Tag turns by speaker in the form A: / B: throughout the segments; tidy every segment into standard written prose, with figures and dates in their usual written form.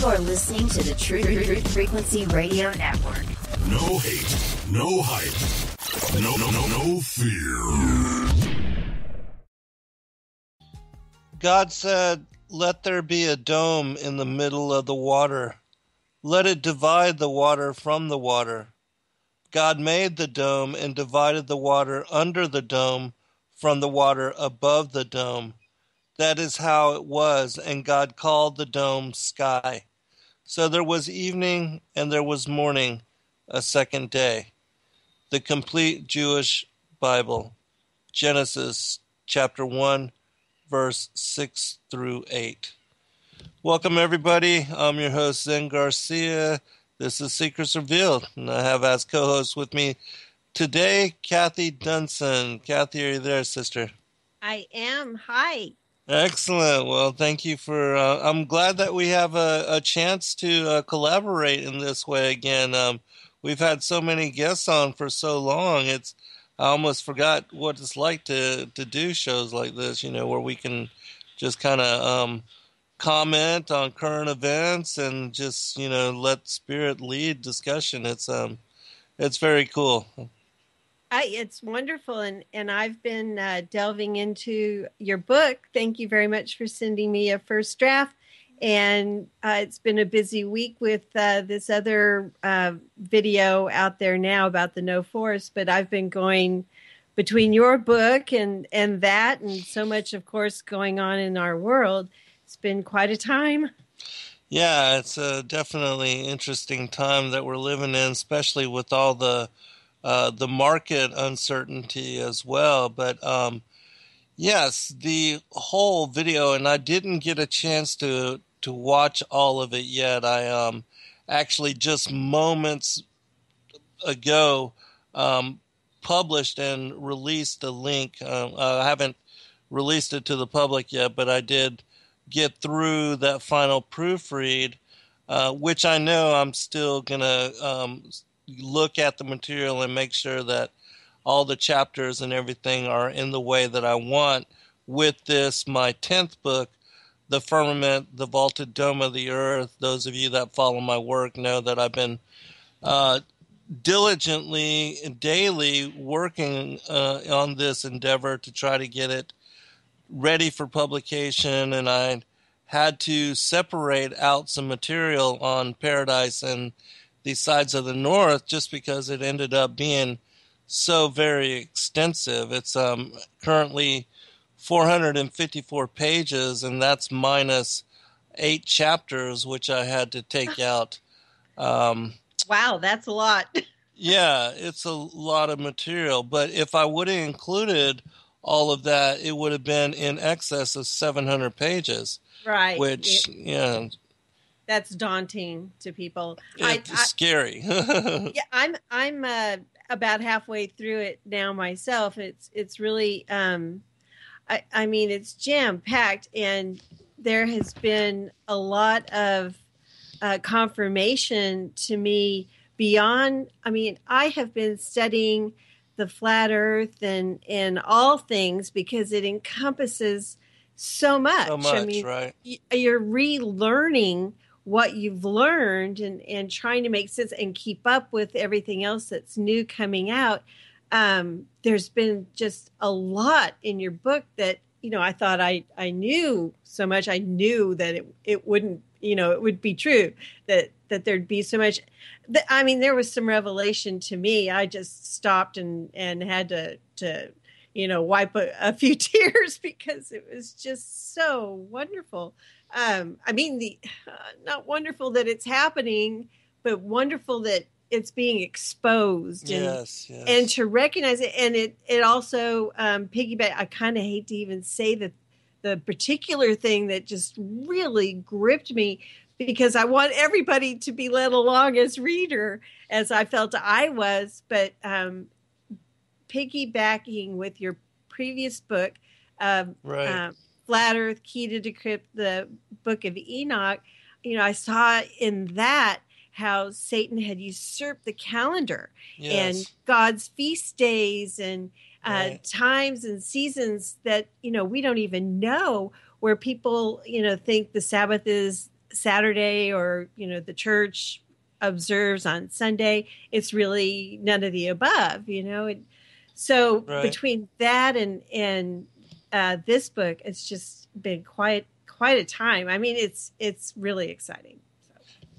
A: You're listening to the Truth Frequency Radio Network.
B: No hate, no hype, no fear.
C: God said, "Let there be a dome in the middle of the water. Let it divide the water from the water." God made the dome and divided the water under the dome from the water above the dome. That is how it was, and God called the dome sky. So there was evening and there was morning, a second day. The complete Jewish Bible, Genesis chapter 1, verse 6 through 8. Welcome, everybody. I'm your host, Zen Garcia. This is Secrets Revealed, and I have as co-host with me today, Kathy Dunson. Kathy, are you there, sister?
D: I am. Hi.
C: Excellent. Well, thank you for, I'm glad that we have a chance to collaborate in this way again. We've had so many guests on for so long, I almost forgot what it's like to do shows like this, where we can just kind of comment on current events and just, let spirit lead discussion. It's very cool.
D: It's wonderful, and I've been delving into your book. Thank you very much for sending me a first draft, and it's been a busy week with this other video out there now about the No Forest, but I've been going between your book and that, and so much, of course, going on in our world. It's been quite a time.
C: Yeah, it's a definitely interesting time that we're living in, especially with all the market uncertainty as well. But yes, the whole video, and I didn't get a chance to watch all of it yet. I actually just moments ago published and released a link. I haven't released it to the public yet, but I did get through that final proofread, which I know I'm still going to look at the material and make sure that all the chapters and everything are in the way that I want with this, my 10th book, The Firmament, the Vaulted Dome of the Earth. Those of you that follow my work know that I've been diligently and daily working on this endeavor to try to get it ready for publication, and I had to separate out some material on Paradise and the Sides of the North just because it ended up being so very extensive. It's currently 454 pages, and that's minus 8 chapters, which I had to take out.
D: Wow, that's a lot.
C: Yeah, it's a lot of material, but if I would have included all of that, it would have been in excess of 700 pages.
D: Right.
C: Which,
D: that's daunting to people.
C: It's scary.
D: Yeah, I'm about halfway through it now myself. It's really, I mean, it's jam packed, and there has been a lot of confirmation to me beyond. I mean, I have been studying the flat earth and all things because it encompasses so much. I mean,
C: right?
D: You're relearning what you've learned and trying to make sense and keep up with everything else that's new coming out. There's been just a lot in your book that, I thought I knew so much. I knew that it wouldn't, it would be true that there'd be so much. I mean, there was some revelation to me. I just stopped and had to wipe a few tears because it was just so wonderful. I mean, not wonderful that it's happening, but wonderful that it's being exposed and to recognize it. And it also piggyback. I kind of hate to even say that the particular thing that just really gripped me, because I want everybody to be led along as reader, as I felt I was, but piggybacking with your previous book, Flat Earth, Key to Decrypt the Book of Enoch, I saw in that how Satan had usurped the calendar and God's feast days and times and seasons that, we don't even know, where people, think the Sabbath is Saturday or, the church observes on Sunday. It's really none of the above, So
C: Right.
D: between that and this book, it's just been quite a time. I mean, it's really exciting. So.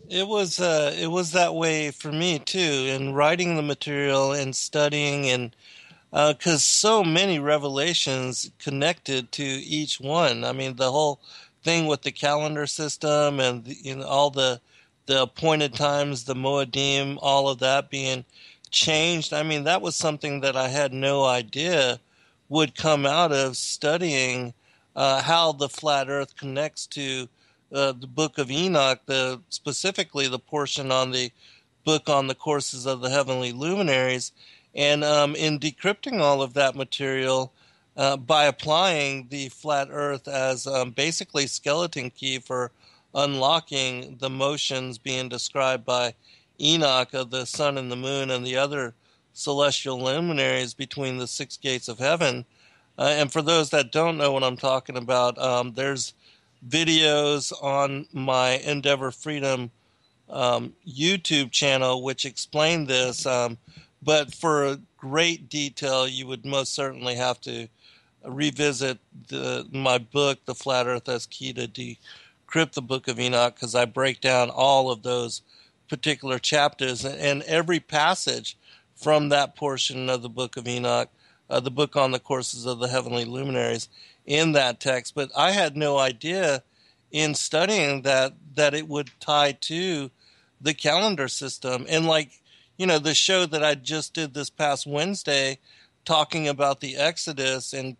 C: It was that way for me too, in writing the material and studying, and because so many revelations connected to each one. I mean, the whole thing with the calendar system and all the appointed times, the Moedim, all of that being changed. I mean, that was something that I had no idea would come out of studying how the flat Earth connects to the Book of Enoch, specifically the portion on the book on the courses of the heavenly luminaries. And in decrypting all of that material, by applying the flat Earth as basically skeleton key for unlocking the motions being described by Enoch of the sun and the moon and the other celestial luminaries between the six gates of heaven. And for those that don't know what I'm talking about, there's videos on my Endeavor Freedom YouTube channel which explain this. But for great detail, you would most certainly have to revisit my book, The Flat Earth as Key to Decrypt the Book of Enoch, because I break down all of those particular chapters and every passage from that portion of the Book of Enoch, the book on the courses of the heavenly luminaries, in that text. But I had no idea in studying that it would tie to the calendar system. And the show that I just did this past Wednesday, talking about the Exodus and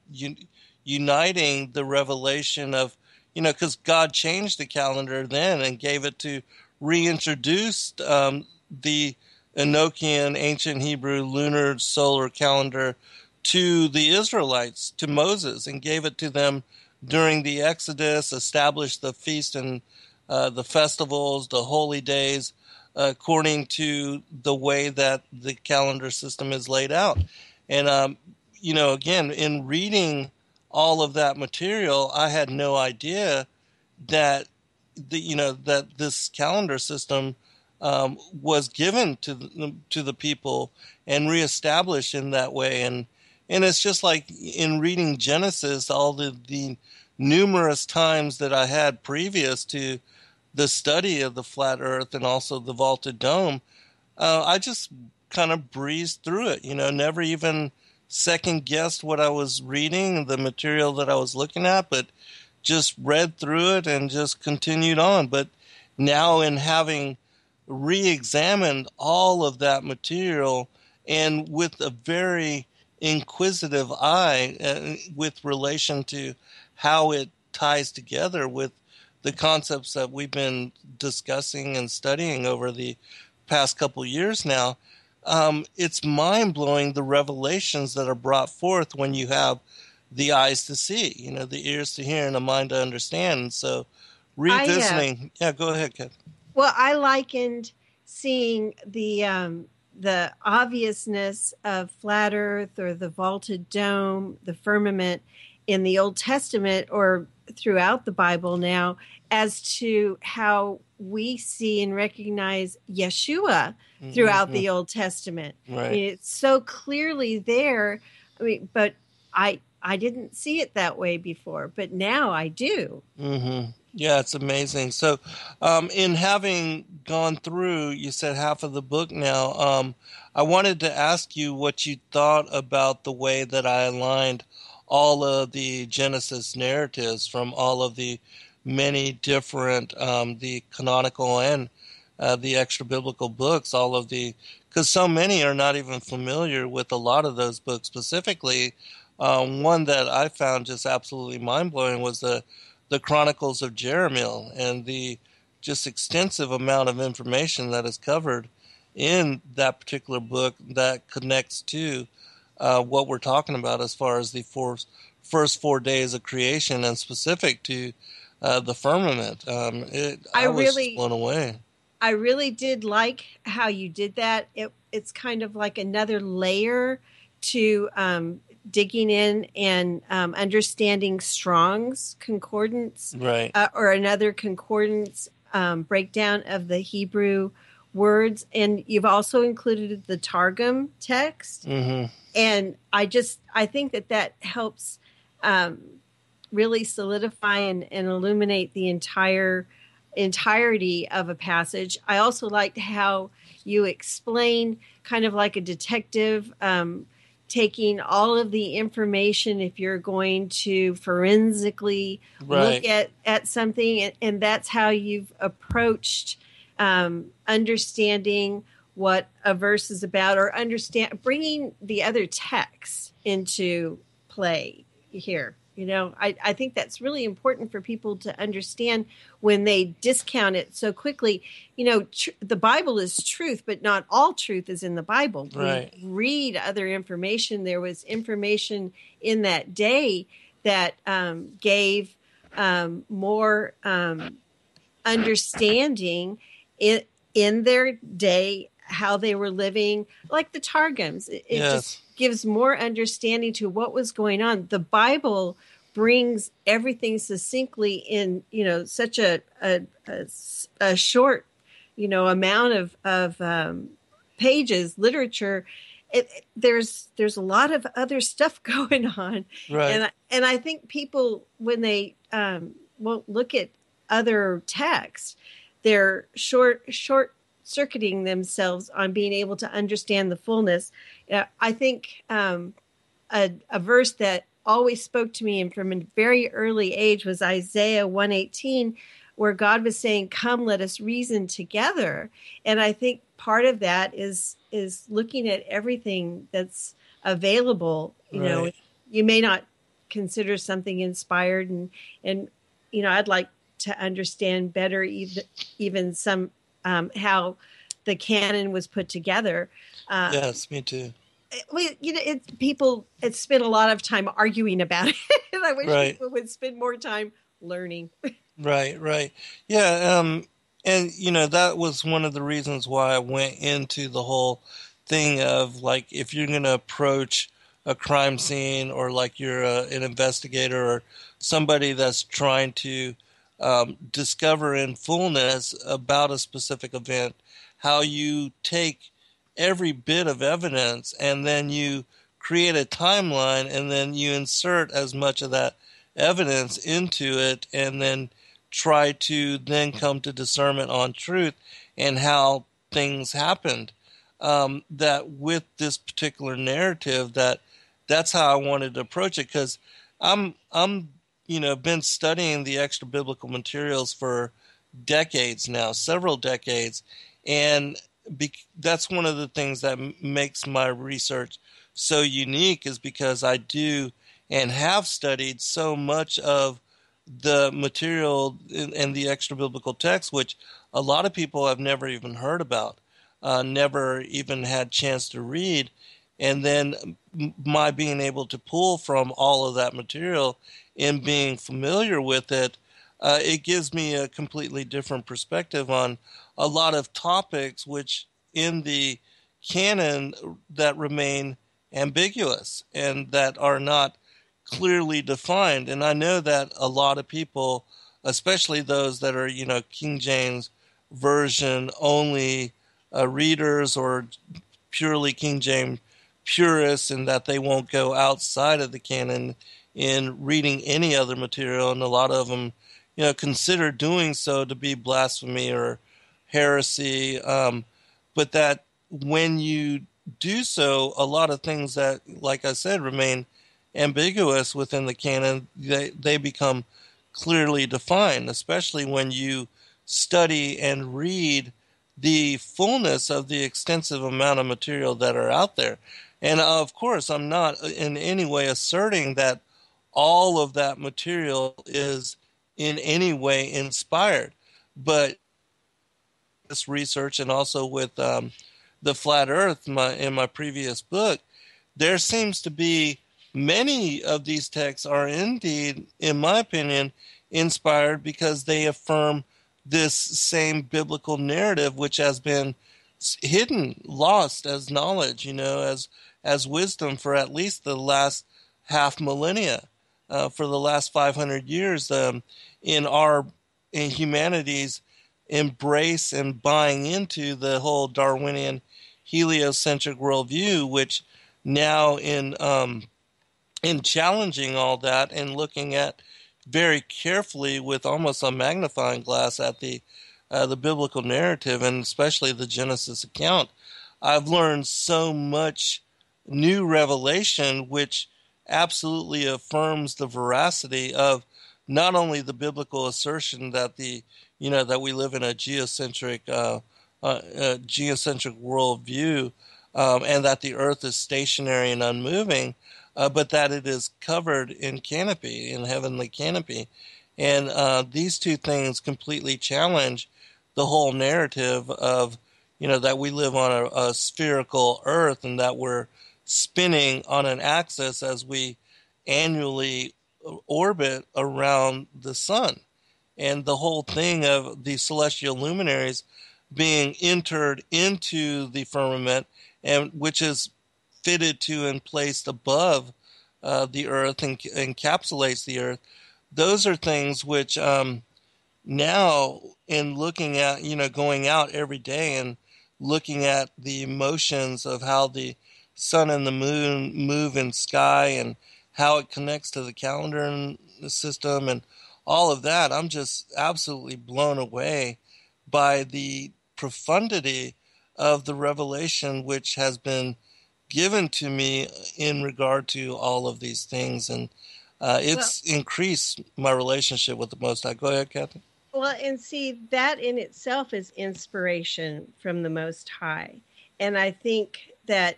C: uniting the revelation of, because God changed the calendar then and gave it to reintroduce the Enochian ancient Hebrew lunar solar calendar to the Israelites, to Moses, and gave it to them during the Exodus, established the feast and the festivals, the holy days, according to the way that the calendar system is laid out. And, again, in reading all of that material, I had no idea that that this calendar system was given to the people and reestablished in that way. And it's just like in reading Genesis, all the numerous times that I had previous to the study of the flat Earth and also the vaulted dome, I just kind of breezed through it, never even second guessed what I was reading, the material that I was looking at, but just read through it and just continued on. But now, in having re-examined all of that material and with a very inquisitive eye with relation to how it ties together with the concepts that we've been discussing and studying over the past couple years now, it's mind-blowing, the revelations that are brought forth when you have the eyes to see, the ears to hear and a mind to understand. And so revisiting, go ahead, Kat.
D: Well, I likened seeing the obviousness of flat Earth or the vaulted dome, the firmament in the Old Testament or throughout the Bible now, as to how we see and recognize Yeshua throughout the Old Testament.
C: Right.
D: I mean, it's so clearly there. I mean, but I didn't see it that way before, but now I do.
C: Mm-hmm. Yeah, it's amazing. So in having gone through, you said half of the book now, I wanted to ask you what you thought about the way that I aligned all of the Genesis narratives from all of the many different, the canonical and the extra biblical books, because so many are not even familiar with a lot of those books. Specifically, one that I found just absolutely mind-blowing was the Chronicles of Jeremiel, and the just extensive amount of information that is covered in that particular book that connects to what we're talking about as far as the first 4 days of creation and specific to the firmament. I was just blown away.
D: I really did like how you did that. It's kind of like another layer to digging in and understanding Strong's concordance,
C: right?
D: Or another concordance breakdown of the Hebrew words, and you've also included the Targum text.
C: Mm-hmm.
D: And I think that helps really solidify and illuminate the entirety of a passage. I also liked how you explain, kind of like a detective, taking all of the information if you're going to forensically look at something, and that's how you've approached understanding what a verse is about, or bringing the other texts into play here. I think that's really important for people to understand when they discount it so quickly. The Bible is truth, but not all truth is in the Bible.
C: Right.
D: We read other information. There was information in that day that gave more understanding in their day, how they were living, like the Targums. It just gives more understanding to what was going on. The Bible brings everything succinctly in, such a short, amount of pages, literature. There's a lot of other stuff going on.
C: Right.
D: And I think people, when they won't look at other texts, they're short-circuiting themselves on being able to understand the fullness. I think a verse that always spoke to me, and from a very early age, was Isaiah 1:18, where God was saying, "Come, let us reason together." And I think part of that is looking at everything that's available. You may not consider something inspired, and I'd like to understand better even some how the canon was put together.
C: Yes, me too.
D: People spend a lot of time arguing about it, and I wish people would spend more time learning.
C: Right. Yeah, and that was one of the reasons why I went into the whole thing of, like, if you're going to approach a crime scene, or like you're an investigator or somebody that's trying to discover in fullness about a specific event, how you take every bit of evidence and then you create a timeline, and then you insert as much of that evidence into it, and then try to then come to discernment on truth and how things happened. That with this particular narrative, that's how I wanted to approach it, because I'm been studying the extra biblical materials for decades now, several decades, and that's one of the things that makes my research so unique, is because I do and have studied so much of the material in the extra biblical text, which a lot of people have never even heard about, never even had chance to read. And then my being able to pull from all of that material and being familiar with it, it gives me a completely different perspective on a lot of topics which in the canon that remain ambiguous and that are not clearly defined. And I know that a lot of people, especially those that are, King James Version only readers, or purely King James purists, and that they won't go outside of the canon in reading any other material. And a lot of them, consider doing so to be blasphemy or heresy. But that when you do so, a lot of things that, like I said, remain ambiguous within the canon, they become clearly defined, especially when you study and read the fullness of the extensive amount of material that are out there. And of course, I'm not in any way asserting that all of that material is in any way inspired, but this research, and also with the Flat Earth in my previous book, there seems to be many of these texts are indeed, in my opinion, inspired, because they affirm this same biblical narrative, which has been hidden, lost as knowledge, as wisdom for at least the last half millennia, for the last 500 years, in humanity's embrace and buying into the whole Darwinian heliocentric worldview, which now in challenging all that and looking at very carefully with almost a magnifying glass at the biblical narrative and especially the Genesis account, I've learned so much new revelation which absolutely affirms the veracity of not only the biblical assertion that that we live in a geocentric worldview, and that the earth is stationary and unmoving, but that it is covered in canopy, in heavenly canopy. And these two things completely challenge the whole narrative of, that we live on a spherical earth and that we're spinning on an axis as we annually orbit around the sun. And the whole thing of the celestial luminaries being entered into the firmament, and which is fitted to and placed above the earth and encapsulates the earth. Those are things which now, in looking at, going out every day and looking at the motions of how the sun and the moon move in sky and how it connects to the calendar system and all of that, I'm just absolutely blown away by the profundity of the revelation which has been given to me in regard to all of these things. And it's increased my relationship with the Most High. Go ahead, Kathy.
D: Well, and see, that in itself is inspiration from the Most High. And I think that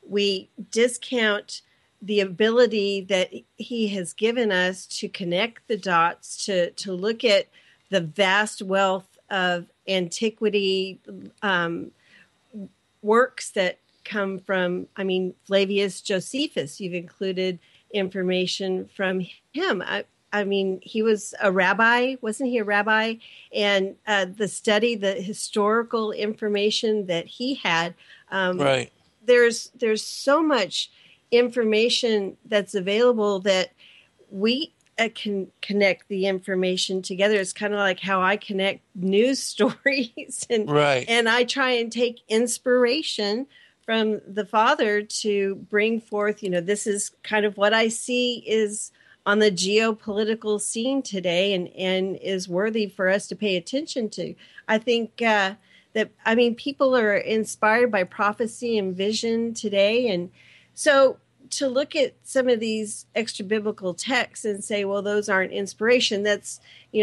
D: we discount the ability that he has given us to connect the dots, to look at the vast wealth of antiquity works that come from, Flavius Josephus. You've included information from him. I mean, he was a rabbi, wasn't he a rabbi? And the historical information that he had,
C: right.
D: There's so much information that's available that we can connect the information together. It's kind of like how I connect news stories, and
C: right.
D: And I try and take inspiration from the Father to bring forth, this is kind of what I see is on the geopolitical scene today and is worthy for us to pay attention to. I think people are inspired by prophecy and vision today. And so to look at some of these extra biblical texts and say, well, those aren't inspiration, that's,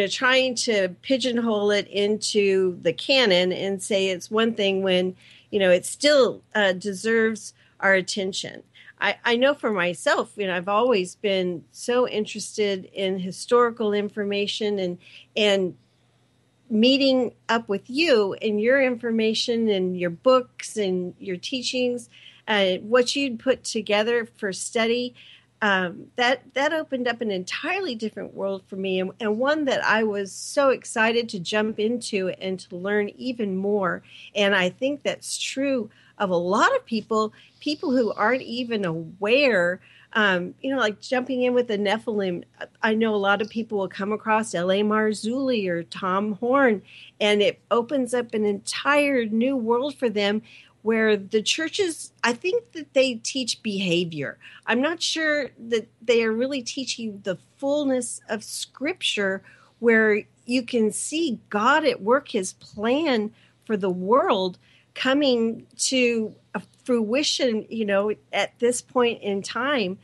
D: trying to pigeonhole it into the canon and say it's one thing when, it still deserves our attention. I know for myself, I've always been so interested in historical information and meeting up with you and your information and your books and your teachings, what you'd put together for study. That opened up an entirely different world for me, and one that I was so excited to jump into and to learn even more. And I think that's true of a lot of people who aren't even aware, like jumping in with the Nephilim. I know a lot of people will come across L.A. Marzulli or Tom Horn, and it opens up an entire new world for them where the churches, I think that they teach behavior. I'm not sure that they are really teaching the fullness of Scripture, where you can see God at work, his plan for the world coming to a fruition, at this point in time.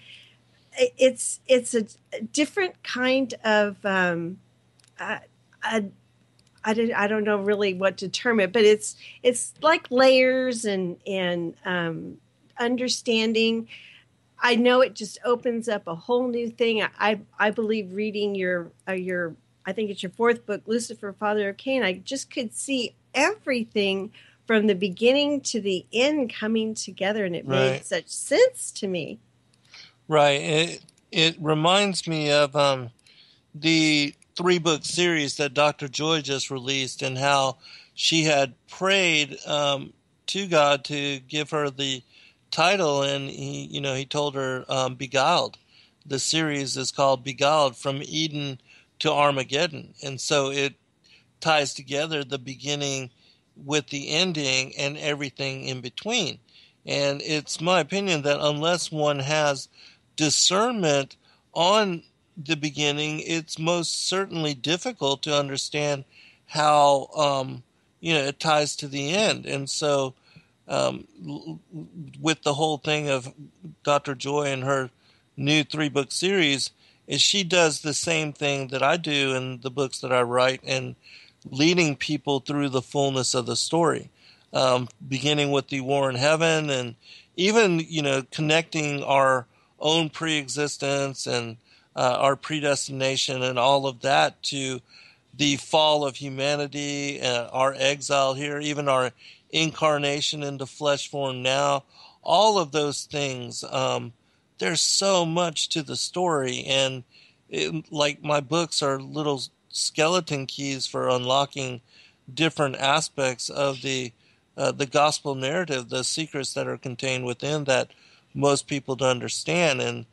D: It's a different kind of, I don't know really what to term it, but it's like layers and understanding. I know it just opens up a whole new thing. I believe reading your I think it's your fourth book, Lucifer, Father of Cain, I just could see everything from the beginning to the end coming together, and it made such sense to me.
C: Right. It reminds me of the 3-book series that Dr. Joy just released, and how she had prayed to God to give her the title, and he told her Beguiled. The series is called Beguiled, From Eden to Armageddon. And so it ties together the beginning with the ending and everything in between. And it's my opinion that unless one has discernment on the beginning, it's most certainly difficult to understand how it ties to the end. And so with the whole thing of Dr. Joy and her new 3-book series, is she does the same thing that I do in the books that I write, and leading people through the fullness of the story, beginning with the war in heaven, and even connecting our own pre-existence and our predestination and all of that to the fall of humanity, our exile here, even our incarnation into flesh form now. All of those things, there's so much to the story, and like my books are little skeleton keys for unlocking different aspects of the gospel narrative, the secrets that are contained within that most people don't understand. And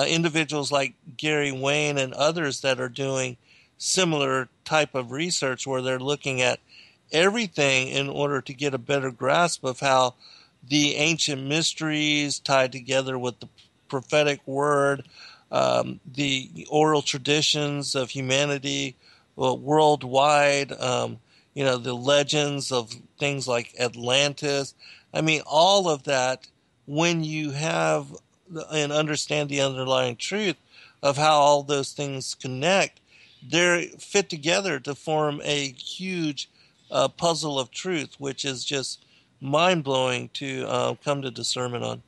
C: individuals like Gary Wayne and others that are doing similar type of research where they're looking at everything in order to get a better grasp of how the ancient mysteries tied together with the prophetic word, the oral traditions of humanity worldwide, the legends of things like Atlantis. I mean, all of that, when you have and understand the underlying truth of how all those things connect, they're fit together to form a huge puzzle of truth, which is just mind-blowing to come to discernment on.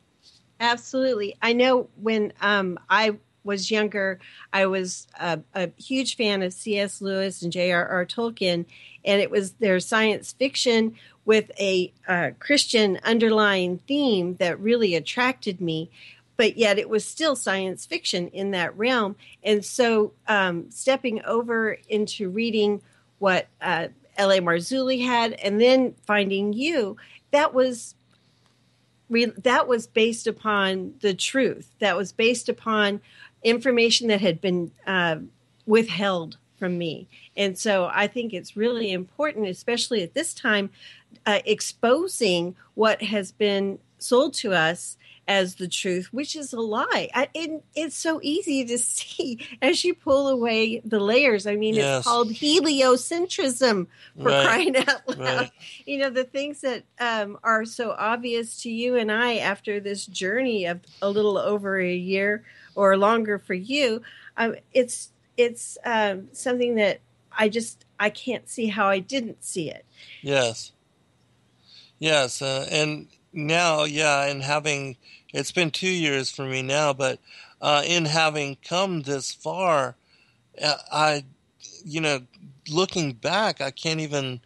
D: Absolutely. I know when I was younger, I was a huge fan of C.S. Lewis and J.R.R. Tolkien, and it was their science fiction with a Christian underlying theme that really attracted me. But yet it was still science fiction in that realm. And so stepping over into reading what L.A. Marzulli had, and then finding you, that was based upon the truth. That was based upon information that had been withheld from me. And so I think it's really important, especially at this time, exposing what has been sold to us as the truth, which is a lie. It's so easy to see as you pull away the layers. I mean,
C: Yes.
D: It's called heliocentrism, for
C: Right.
D: crying out loud.
C: Right.
D: The things that are so obvious to you and I after this journey of a little over a year or longer for you, it's something that I can't see how I didn't see it.
C: Yes. And now, and it's been 2 years for me now, but in having come this far, looking back, I can't even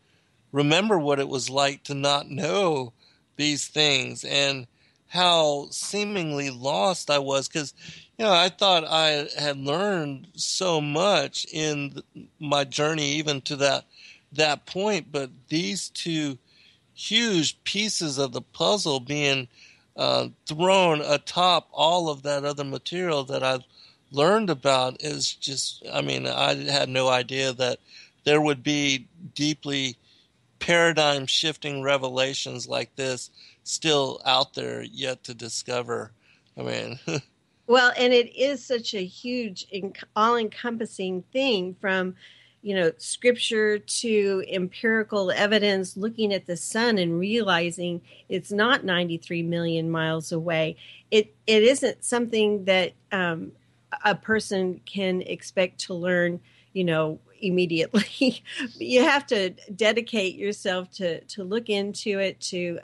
C: remember what it was like to not know these things and how seemingly lost I was, because I thought I had learned so much in my journey even to that point, but these two huge pieces of the puzzle being thrown atop all of that other material that I've learned about is just, I had no idea that there would be deeply paradigm shifting revelations like this still out there yet to discover.
D: Well, and it is such a huge, all-encompassing thing, from scripture to empirical evidence, looking at the sun and realizing it's not 93 million miles away. It isn't something that a person can expect to learn, immediately. You have to dedicate yourself to look into it, to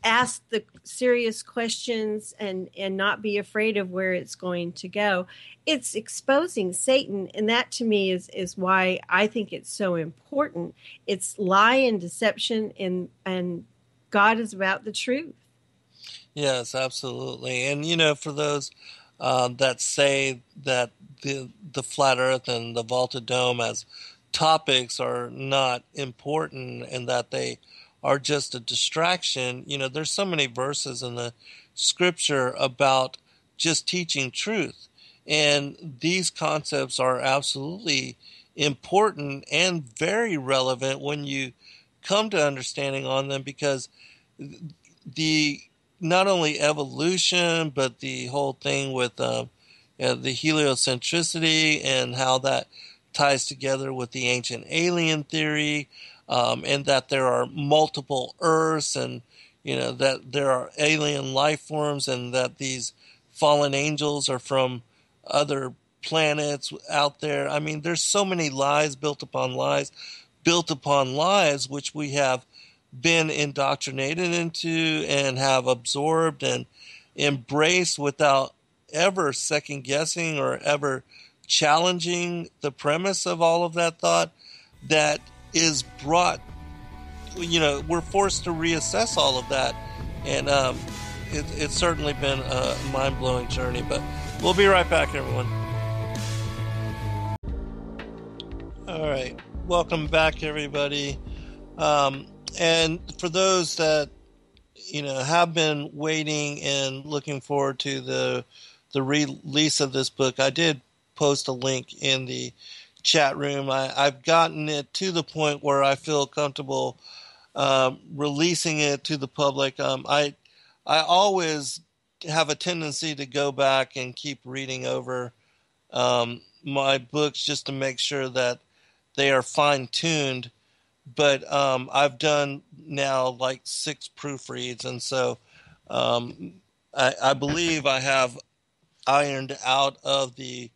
D: ask the serious questions and not be afraid of where it's going to go. It's exposing Satan, and that to me is why I think it's so important. It's lie and deception, and God is about the truth.
C: Yes, absolutely. And for those that say that the flat earth and the vaulted dome as topics are not important and that they are just a distraction, there's so many verses in the scripture about just teaching truth. And these concepts are absolutely important and very relevant when you come to understanding on them, because the not only evolution, but the whole thing with the heliocentricity and how that ties together with the ancient alien theory, and that there are multiple Earths, and that there are alien life forms, and that these fallen angels are from other planets out there. I mean, there's so many lies built upon lies, which we have been indoctrinated into and have absorbed and embraced without ever second guessing or ever challenging the premise of all of that thought, that is brought, we're forced to reassess all of that. And it's certainly been a mind-blowing journey, but we'll be right back, everyone. All right. Welcome back, everybody. And for those that, have been waiting and looking forward to the release of this book, I did post a link in the chat room. I've gotten it to the point where I feel comfortable releasing it to the public. I always have a tendency to go back and keep reading over my books just to make sure that they are fine-tuned. But I've done now like 6 proofreads, and so I believe I have ironed out of the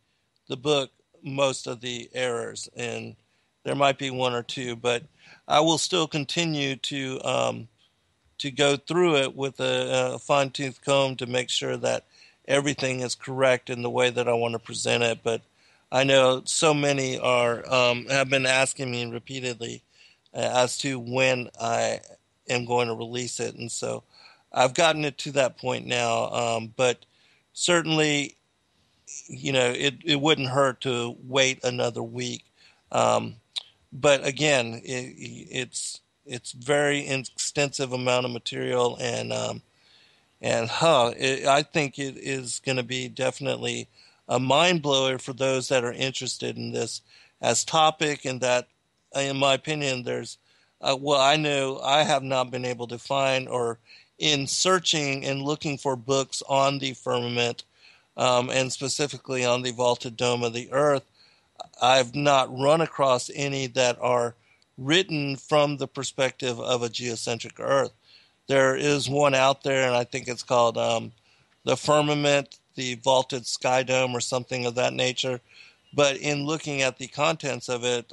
C: book most of the errors, and there might be 1 or 2, but I will still continue to go through it with a fine-tooth comb to make sure that everything is correct in the way that I want to present it. But I know so many have been asking me repeatedly as to when I am going to release it. And so I've gotten it to that point now. But certainly, it wouldn't hurt to wait another week. But again, it's very extensive amount of material, and I think it is going to be definitely a mind blower for those that are interested in this as topic, and that, in my opinion, there's, I know I have not been able to find, or in searching and looking for books on the firmament, and specifically on the vaulted dome of the earth, I've not run across any that are written from the perspective of a geocentric earth. There is one out there, and I think it's called The Firmament, the Vaulted Sky Dome, or something of that nature. But in looking at the contents of it,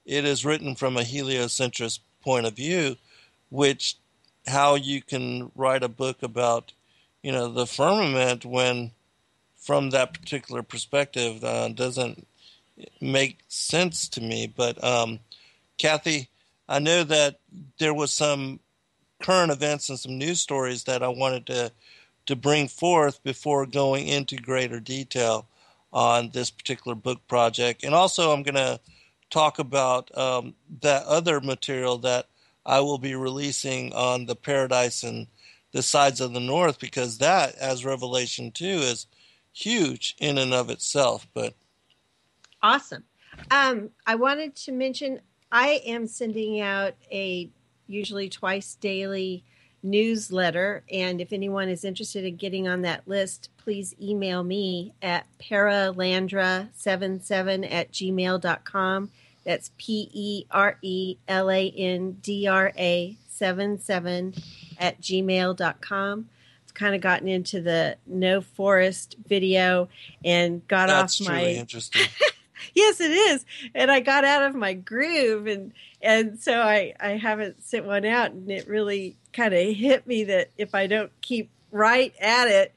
C: it is written from a heliocentric point of view, which, how you can write a book about, the firmament when from that particular perspective doesn't make sense to me. But Kathy, I know that there was some current events and some news stories that I wanted to bring forth before going into greater detail on this particular book project. And also I'm going to talk about that other material that I will be releasing on the Paradise and the Sides of the North, because that, as Revelation 2, is huge in and of itself. But
D: awesome. I wanted to mention I am sending out a usually twice daily newsletter, and if anyone is interested in getting on that list, please email me at perelandra77@gmail.com. That's PERELANDRA77@gmail.com. I've kind of gotten into the no forest video and got
C: that's
D: off my...
C: truly interesting.
D: Yes, it is. And I got out of my groove, and so I haven't sent one out, and it really kind of hit me that if I don't keep right at it,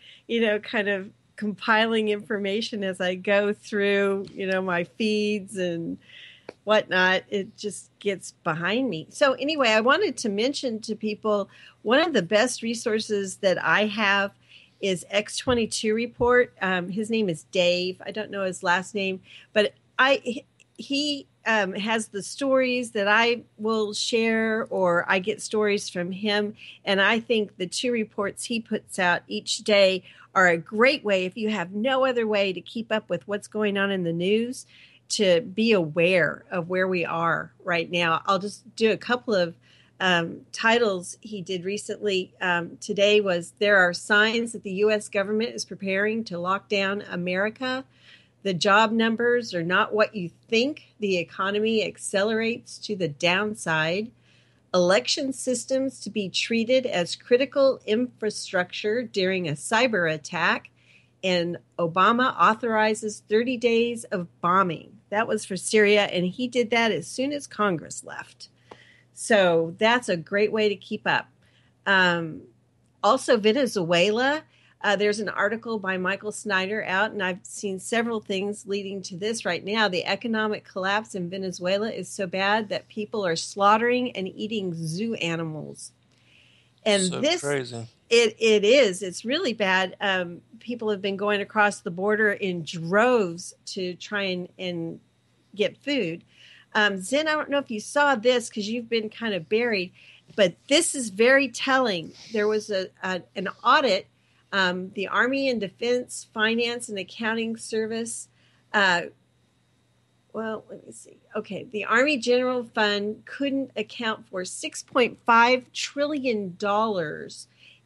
D: kind of compiling information as I go through, my feeds and whatnot, it just gets behind me. So anyway, I wanted to mention to people, one of the best resources that I have is X22 Report. His name is Dave. I don't know his last name, but he has the stories that I will share, or I get stories from him. And I think the 2 reports he puts out each day are a great way, if you have no other way to keep up with what's going on in the news. to be aware of where we are right now. I'll just do a couple of titles he did recently. Today was "There Are Signs That the U.S. Government is Preparing to Lock Down America. The job numbers are not what you think. The economy accelerates to the downside. Election systems to be treated as critical infrastructure during a cyber attack. And Obama authorizes 30 days of bombing." That was for Syria, and he did that as soon as Congress left. So that's a great way to keep up. Also, Venezuela. There's an article by Michael Snyder out, and I've seen several things leading to this right now. The economic collapse in Venezuela is so bad that people are slaughtering and eating zoo animals. And
C: So
D: this,
C: crazy.
D: it is. It's really bad. People have been going across the border in droves to try and get food. Zen, I don't know if you saw this because you've been kind of buried, but this is very telling. There was an audit. The Army and Defense Finance and Accounting Service. Let me see. Okay, the Army General Fund couldn't account for $6.5 trillion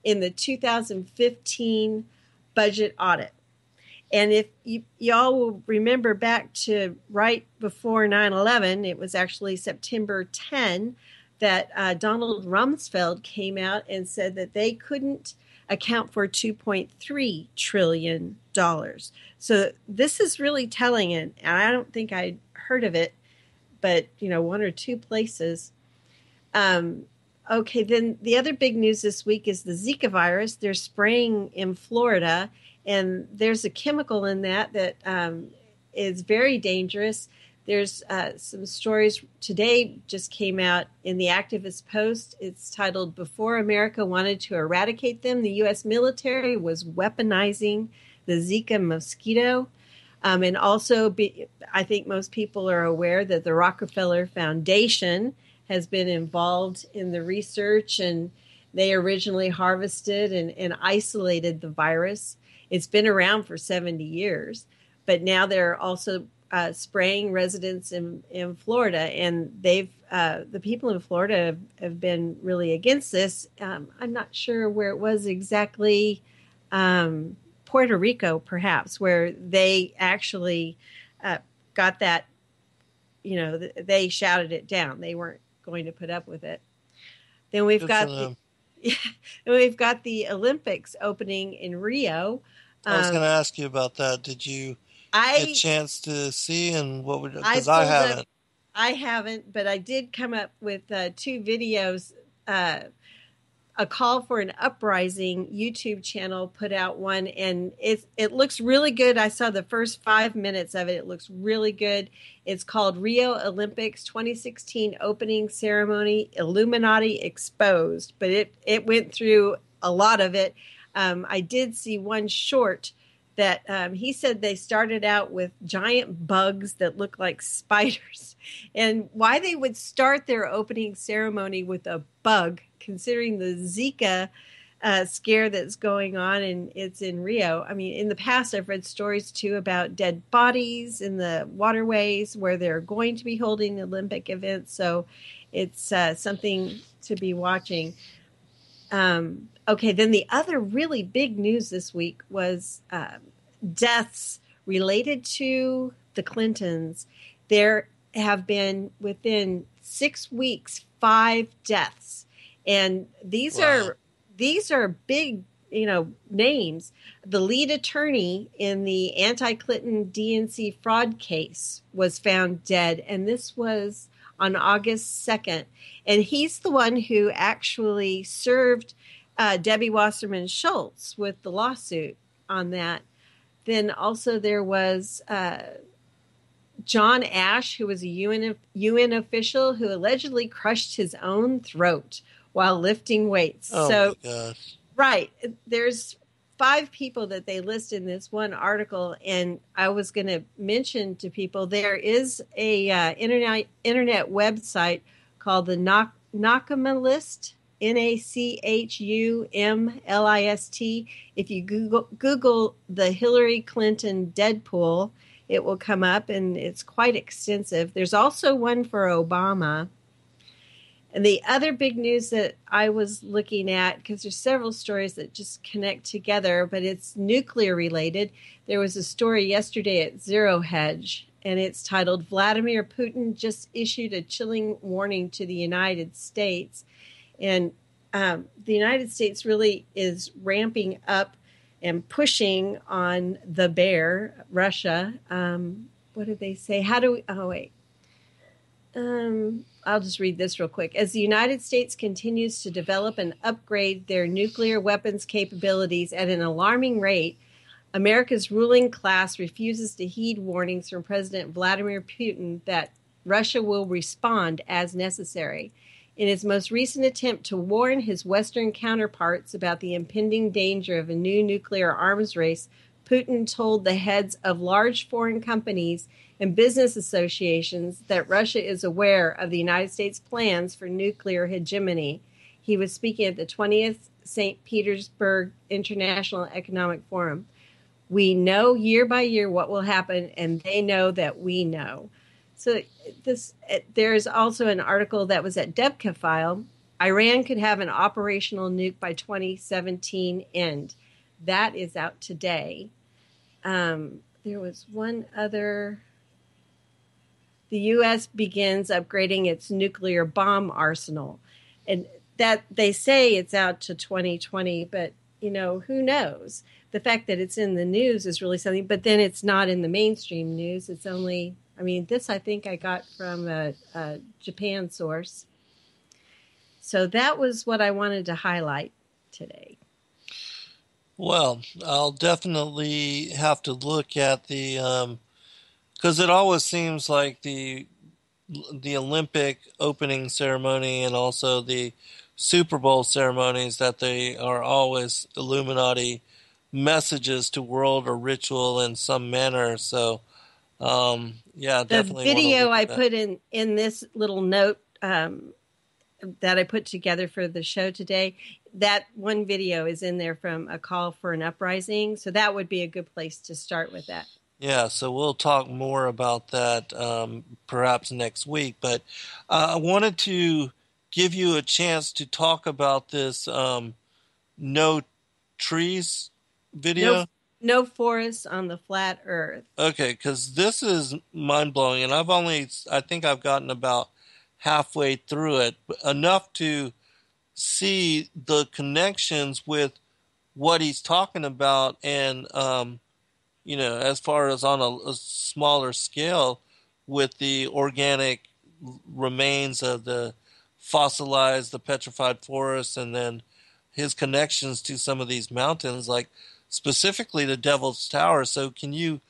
D: in the 2015 budget audit. And if y'all will remember back to right before 9/11, it was actually September 10 that Donald Rumsfeld came out and said that they couldn't account for $2.3 trillion. So this is really telling it. And I don't think I'd heard of it, but, one or two places. Okay, then the other big news this week is the Zika virus. They're spraying in Florida, and there's a chemical in that is very dangerous. There's some stories today just came out in the Activist Post. It's titled, "Before America Wanted to Eradicate Them, the U.S. Military was Weaponizing the Zika Mosquito." And also, I think most people are aware that the Rockefeller Foundation has been involved in the research, and they originally harvested and isolated the virus. It's been around for 70 years, but now they're also spraying residents in Florida, and the people in Florida have been really against this. I'm not sure where it was exactly, Puerto Rico, perhaps, where they actually got that. They shouted it down. They weren't going to put up with it. Then we've got the Olympics opening in Rio.
C: I was going to ask you about that. Did you get a chance to see, and what would, because I haven't.
D: I haven't, but I did come up with two videos. A Call for an Uprising YouTube channel put out one, and it looks really good. I saw the first 5 minutes of it. It looks really good. It's called Rio Olympics 2016 Opening Ceremony, Illuminati Exposed, but it went through a lot of it. I did see one short that he said they started out with giant bugs that look like spiders, and why they would start their opening ceremony with a bug, considering the Zika scare that's going on, and it's in Rio. I mean, in the past, I've read stories too about dead bodies in the waterways where they're going to be holding the Olympic events. So it's something to be watching. Okay, then the other really big news this week was deaths related to the Clintons. There have been, within 6 weeks, 5 deaths. And these are big, names. The lead attorney in the anti-Clinton DNC fraud case was found dead, and this was on August 2nd. And he's the one who actually served Debbie Wasserman Schultz with the lawsuit on that. Then also there was John Ash, who was a UN official who allegedly crushed his own throat while lifting weights.
C: Oh,
D: so,
C: my gosh.
D: Right. There's 5 people that they list in this one article, and I was going to mention to people there is a internet website called the Nakama List, NACHUMLIST. If you Google the Hillary Clinton Deadpool, it will come up, and it's quite extensive. There's also one for Obama. And the other big news that I was looking at, because there's several stories that just connect together, but it's nuclear related. There was a story yesterday at Zero Hedge, and it's titled, Vladimir Putin just issued a chilling warning to the United States. And the United States really is ramping up and pushing on the bear, Russia. What did they say? I'll just read this real quick. As the United States continues to develop and upgrade their nuclear weapons capabilities at an alarming rate, America's ruling class refuses to heed warnings from President Vladimir Putin that Russia will respond as necessary. In his most recent attempt to warn his Western counterparts about the impending danger of a new nuclear arms race, Putin told the heads of large foreign companies and business associations that Russia is aware of the United States' plans for nuclear hegemony. He was speaking at the 20th St. Petersburg International Economic Forum. We know year by year what will happen, and they know that we know. So there's also an article that was at Debka File. Iran could have an operational nuke by 2017 end. That is out today. There was one other. The U.S. begins upgrading its nuclear bomb arsenal. And that they say it's out to 2020, but, who knows? The fact that it's in the news is really something, but then it's not in the mainstream news. It's only, this I think I got from a Japan source. So that was what I wanted to highlight today.
C: Well, I'll definitely have to look at the, because it always seems like the Olympic opening ceremony and also the Super Bowl ceremonies that they are always Illuminati messages to world or ritual in some manner. So, definitely.
D: The video I put in this little note that I put together for the show today, that one video is in there from a call for an uprising. So that would be a good place to start with that.
C: Yeah, so we'll talk more about that perhaps next week. But I wanted to give you a chance to talk about this no trees video.
D: No forests on the flat earth.
C: Okay, because this is mind-blowing, and I think I've gotten about halfway through it, but enough to see the connections with what he's talking about and as far as on a smaller scale with the organic remains of the fossilized, the petrified forests, and then his connections to some of these mountains, like specifically the Devil's Tower. So can you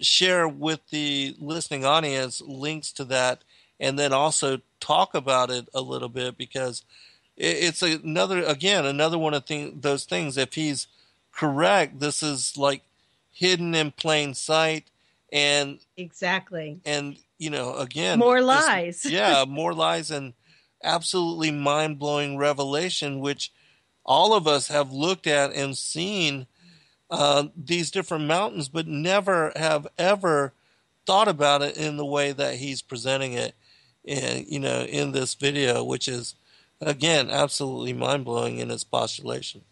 C: share with the listening audience links to that and then also talk about it a little bit? Because it's another one of those things. If he's correct, this is like hidden in plain sight, and
D: exactly,
C: and again,
D: more lies.
C: More lies, and absolutely mind-blowing revelation, which all of us have looked at and seen these different mountains, but never have ever thought about it in the way that he's presenting it, in this video, which is again absolutely mind-blowing in its postulation.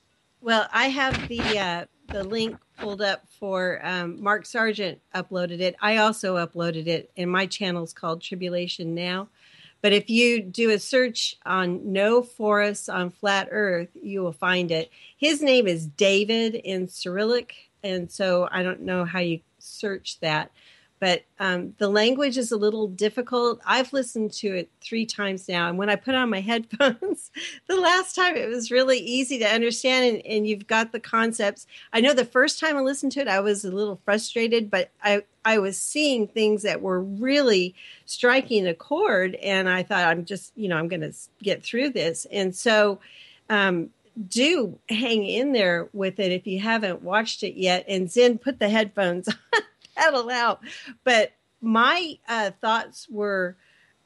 D: Well, I have the link pulled up for Mark Sargent uploaded it. I also uploaded it, and my channel's called Tribulation Now. But if you do a search on no forests on flat earth, you will find it. His name is David in Cyrillic, and so I don't know how you search that. But the language is a little difficult. I've listened to it 3 times now. And when I put on my headphones, the last time it was really easy to understand. And you've got the concepts. I know the first time I listened to it, I was a little frustrated. But I was seeing things that were really striking a chord. And I thought, I'm going to get through this. And so do hang in there with it if you haven't watched it yet. And Zen, put the headphones on. That'll help. But my thoughts were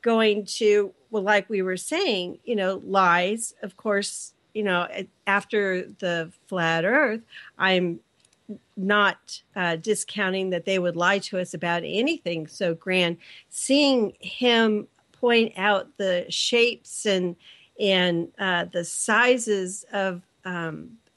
D: going to, well, like we were saying, lies. Of course, after the flat earth, I'm not discounting that they would lie to us about anything so grand. Seeing him point out the shapes and the sizes of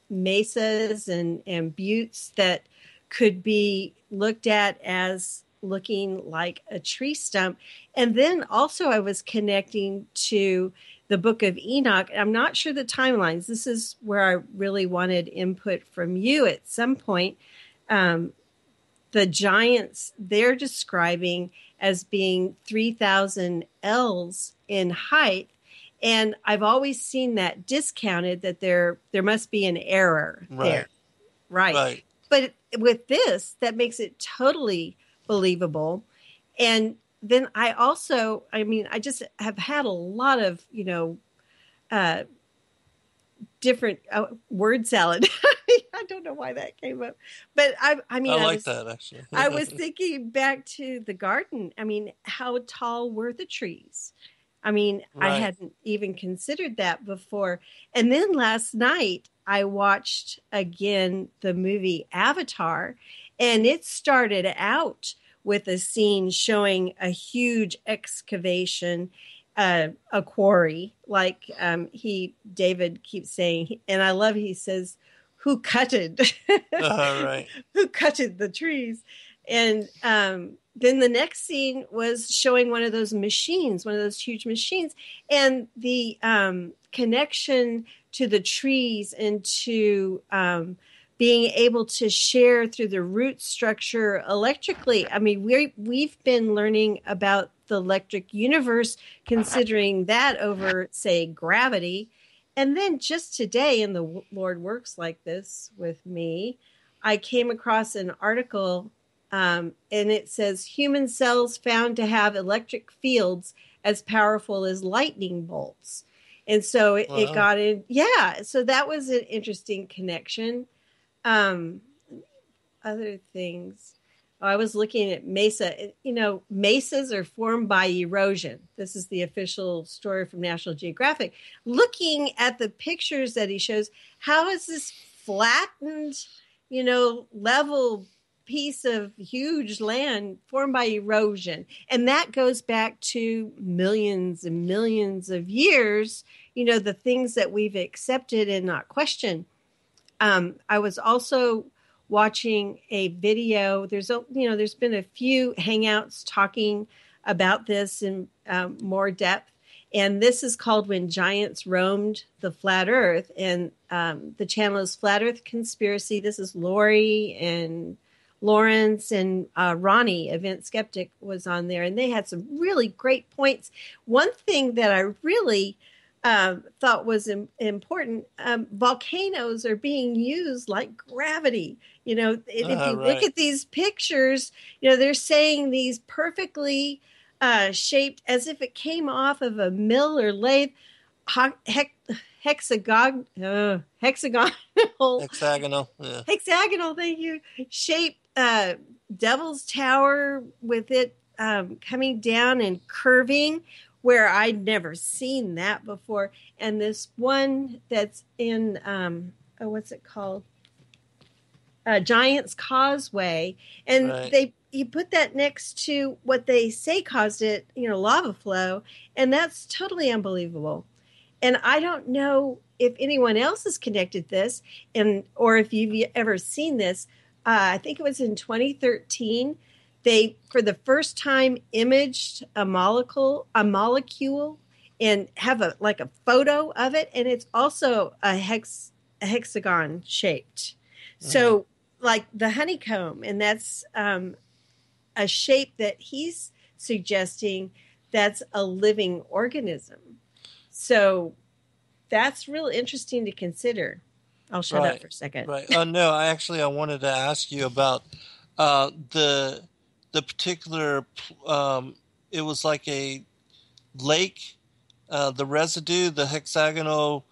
D: mesas and buttes that could be looked at as looking like a tree stump. And then also I was connecting to the Book of Enoch. I'm not sure the timelines. This is where I really wanted input from you at some point. The giants they're describing as being 3,000 ells in height. And I've always seen that discounted, that there must be an error there. Right. But with this, that makes it totally believable. And then I just have had a lot of, different word salad. I don't know why that came up, but I like
C: that actually.
D: I was thinking back to the garden. I mean, how tall were the trees? I mean, I hadn't even considered that before. And then last night I watched again the movie Avatar, and it started out with a scene showing a huge excavation, a quarry, like David keeps saying, and I love, he says, who cutted? Who cutted the trees? And then the next scene was showing one of those machines, one of those huge machines, and the connection to the trees and to being able to share through the root structure electrically. I mean, we've been learning about the electric universe, considering that over, say, gravity. And then just today, and the Lord works like this with me, I came across an article, and it says human cells found to have electric fields as powerful as lightning bolts. And so it got in. Yeah. So that was an interesting connection. Other things. I was looking at mesa. Mesas are formed by erosion. This is the official story from National Geographic. Looking at the pictures that he shows, how is this flattened, level piece of huge land formed by erosion? And that goes back to millions and millions of years, the things that we've accepted and not questioned. I was also watching a video. There's been a few hangouts talking about this in more depth. And this is called When Giants Roamed the Flat Earth. And the channel is Flat Earth Conspiracy. This is Lori and Lawrence and Ronnie, Event Skeptic, was on there. And they had some really great points. One thing that I really thought was important, volcanoes are being used like gravity. If you look at these pictures, they're saying these perfectly shaped as if it came off of a mill or lathe, hexagonal, thank you, shaped Devil's Tower with it coming down and curving, where I'd never seen that before. And this one that's in, what's it called? Giant's Causeway. And you put that next to what they say caused it, lava flow. And that's totally unbelievable. And I don't know if anyone else has connected this, or if you've ever seen this. I think it was in 2013. They, for the first time, imaged a molecule, and have a photo of it, and it's also a hexagon shaped. So, like the honeycomb, and that's a shape that he's suggesting that's a living organism. So, that's real interesting to consider. I'll shut up for a second.
C: Right. No, I wanted to ask you about the particular, it was like a lake, the residue, the hexagonal,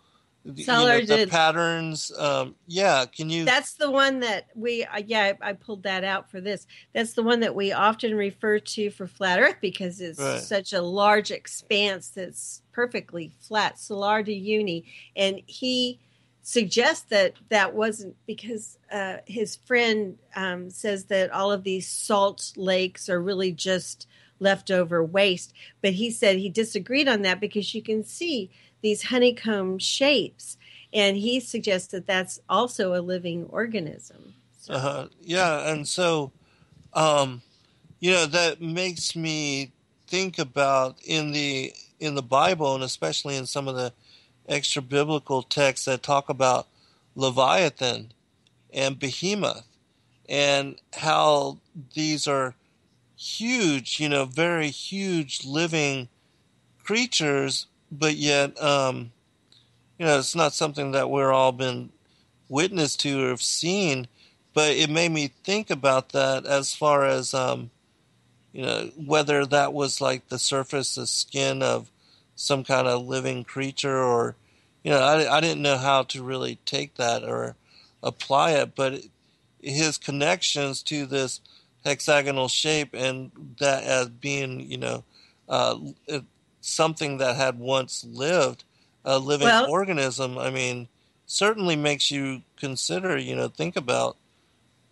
C: the patterns. Can you? That's
D: the one that I pulled that out for this. That's the one that we often refer to for flat Earth, because it's such a large expanse that's perfectly flat, solar to uni. And he suggest that that wasn't because his friend says that all of these salt lakes are really just leftover waste. But he said he disagreed on that because you can see these honeycomb shapes. And he suggests that that's also a living organism. So.
C: Yeah, and so, that makes me think about in the Bible, and especially in some of the extra biblical texts that talk about Leviathan and Behemoth, and how these are huge, very huge living creatures, but yet, it's not something that we're all been witness to or have seen. But it made me think about that as far as, whether that was like the surface, the skin of some kind of living creature, or, I didn't know how to really take that or apply it, but his connections to this hexagonal shape and that as being, something that had once lived, a living organism, I mean, certainly makes you consider, think about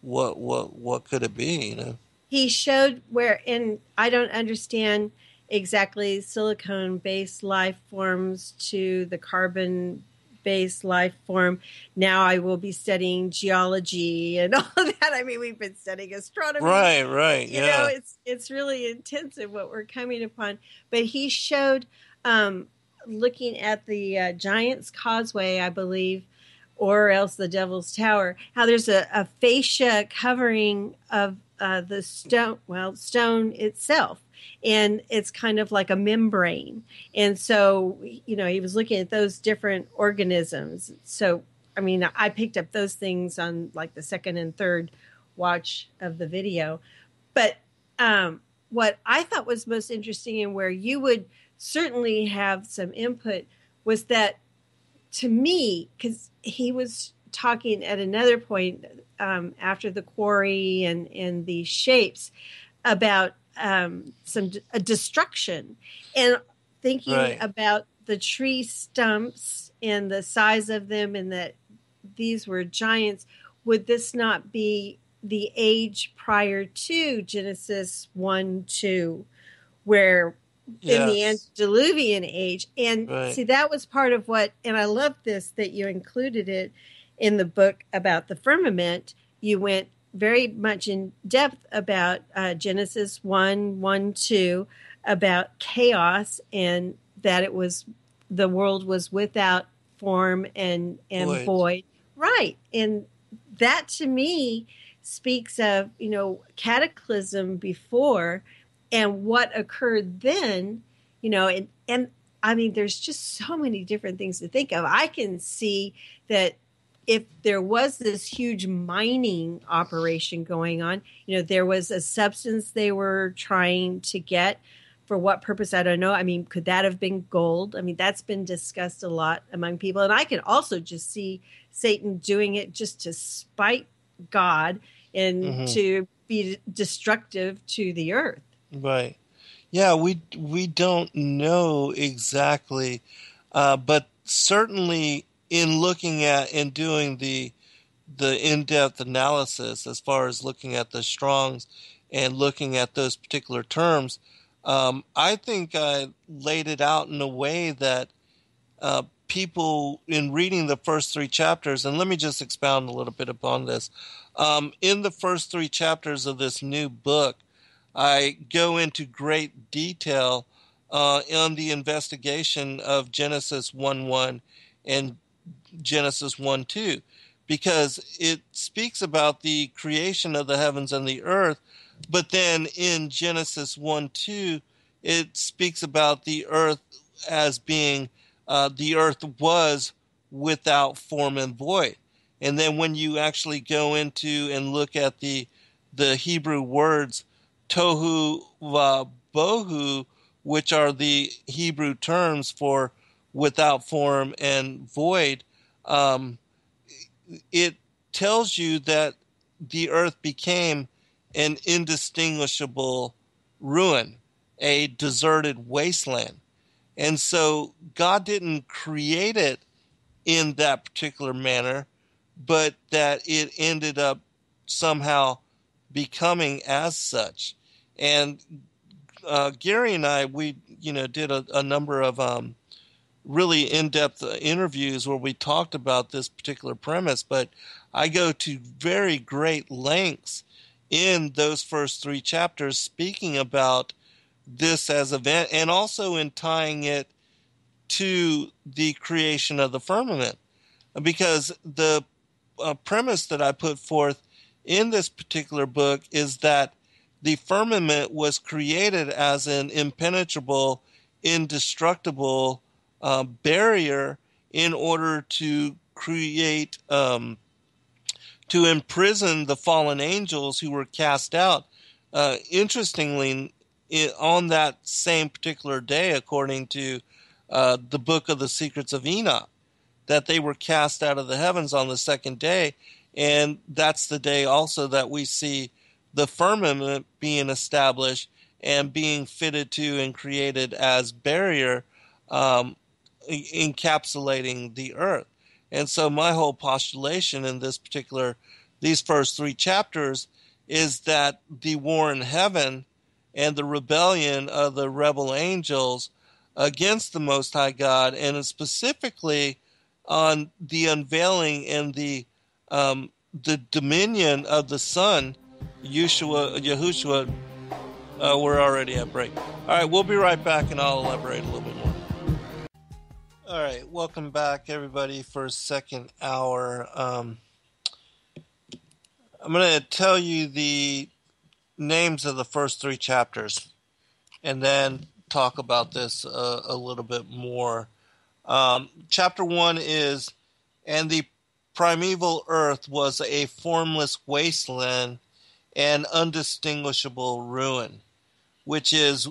C: what could it be,
D: He showed where, and I don't understand exactly silicone-based life forms to the carbon-based life form. Now I will be studying geology and all of that. I mean, we've been studying astronomy.
C: Right.
D: You know, it's really intensive what we're coming upon. But he showed, looking at the Giant's Causeway, I believe, or else the Devil's Tower, how there's a fascia covering of the stone itself. And it's kind of like a membrane. And so, he was looking at those different organisms. So, I mean, I picked up those things on like the second and third watch of the video. But what I thought was most interesting and where you would certainly have some input was that, to me, because he was talking at another point after the quarry and the shapes about some destruction, and thinking about the tree stumps and the size of them, and that these were giants. Would this not be the age prior to Genesis 1-2, where in the antediluvian age? And see, that was part of what, and I love this, that you included it in the book about the firmament. You went very much in depth about Genesis 1-2, about chaos, and that it was, the world was without form and void. Right. And that to me speaks of, cataclysm before and what occurred then, and I mean, there's just so many different things to think of. I can see that if there was this huge mining operation going on, there was a substance they were trying to get. For what purpose, I don't know. I mean, could that have been gold? I mean, that's been discussed a lot among people. And I can also just see Satan doing it just to spite God and to be destructive to the earth. Right.
C: Yeah, we don't know exactly, but certainly in looking at and doing the in-depth analysis as far as looking at the Strongs and looking at those particular terms, I think I laid it out in a way that people, in reading the first three chapters, and let me just expound a little bit upon this. In the first three chapters of this new book, I go into great detail on the investigation of Genesis 1:1 and Genesis 1:2, because it speaks about the creation of the heavens and the earth, but then in Genesis 1:2, it speaks about the earth as being, the earth was without form and void. And then when you actually go into and look at the Hebrew words tohu va bohu, which are the Hebrew terms for without form and void, it tells you that the earth became an indistinguishable ruin, a deserted wasteland. And so God didn't create it in that particular manner, but that it ended up somehow becoming as such. And Gary and I, we did a number of really in-depth interviews where we talked about this particular premise, but I go to very great lengths in those first 3 chapters speaking about this as event, and also in tying it to the creation of the firmament, because the premise that I put forth in this particular book is that the firmament was created as an impenetrable, indestructible barrier in order to create, to imprison the fallen angels who were cast out. Interestingly, on that same particular day, according to the book of the Secrets of Enoch, that they were cast out of the heavens on the second day. And that's the day also that we see the firmament being established and being fitted to and created as barrier, encapsulating the earth. And so my whole postulation in these first 3 chapters is that the war in heaven and the rebellion of the rebel angels against the Most High God, and specifically on the unveiling and the dominion of the Son, Yahushua. We're already at break. All right, we'll be right back, and I'll elaborate a little bit more. All right, welcome back, everybody, for a second hour. I'm going to tell you the names of the first 3 chapters, and then talk about this a little bit more. Chapter 1 is, and the primeval earth was a formless wasteland and undistinguishable ruin, which is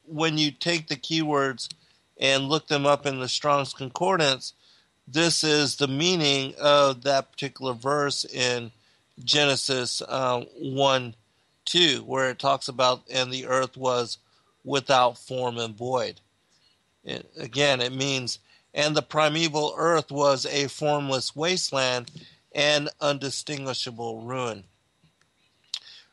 C: when you take the keywords and look them up in the Strong's Concordance, this is the meaning of that particular verse in Genesis 1:2, where it talks about, and the earth was without form and void. Again, it means, and the primeval earth was a formless wasteland and undistinguishable ruin.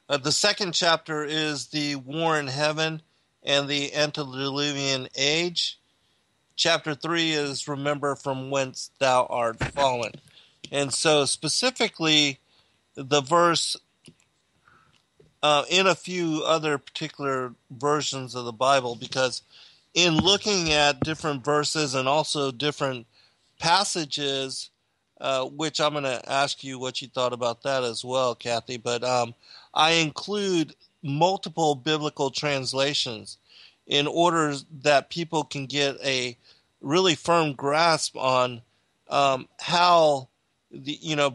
C: The second chapter is the war in heaven and the antediluvian age. Chapter 3 is remember from whence thou art fallen. And so specifically the verse, in a few other particular versions of the Bible, because in looking at different verses and also different passages, which I'm going to ask you what you thought about that as well, Kathy, but I include multiple biblical translations in order that people can get a really firm grasp on how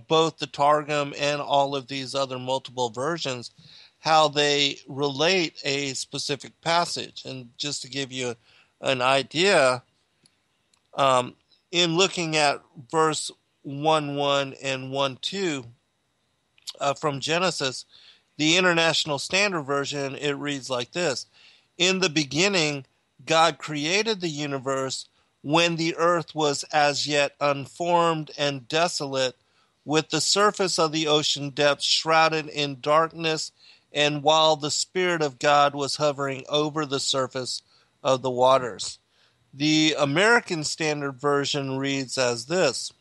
C: both the Targum and all of these other multiple versions, how they relate a specific passage. And just to give you an idea, in looking at verse 1:1 and 1:2 from Genesis, the International Standard Version, it reads like this: in the beginning, God created the universe when the earth was as yet unformed and desolate, with the surface of the ocean depths shrouded in darkness, and while the Spirit of God was hovering over the surface of the waters. The American Standard Version reads as this: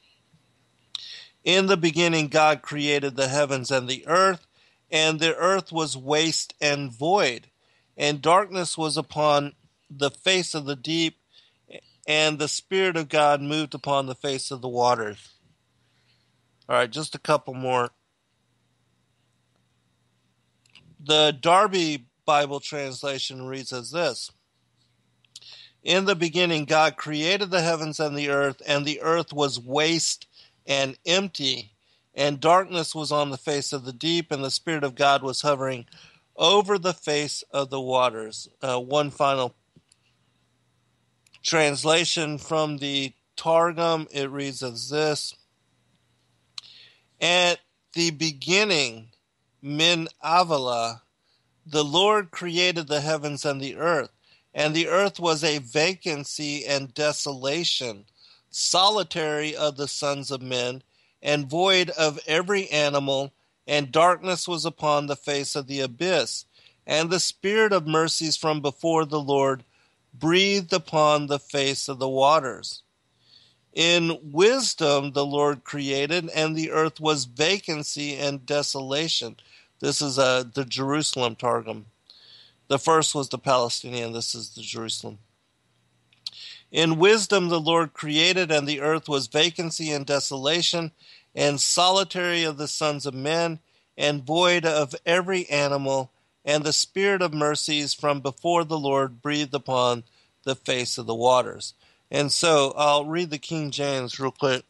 C: in the beginning, God created the heavens and the earth was waste and void, and darkness was upon the face of the deep, and the Spirit of God moved upon the face of the waters. All right, just a couple more. The Darby Bible translation reads as this: in the beginning, God created the heavens and the earth was waste and empty, and darkness was on the face of the deep, and the Spirit of God was hovering over the face of the waters. One final translation from the Targum, it reads as this: at the beginning, min avala, the Lord created the heavens and the earth was a vacancy and desolation, solitary of the sons of men, and void of every animal, and darkness was upon the face of the abyss. And the spirit of mercies from before the Lord breathed upon the face of the waters. In wisdom the Lord created, and the earth was vacancy and desolation. This is the Jerusalem Targum. The first was the Palestinian. This is the Jerusalem. In wisdom the Lord created, and the earth was vacancy and desolation, and solitary of the sons of men, and void of every animal, and the spirit of mercies from before the Lord breathed upon the face of the waters. And so I'll read the King James real quick.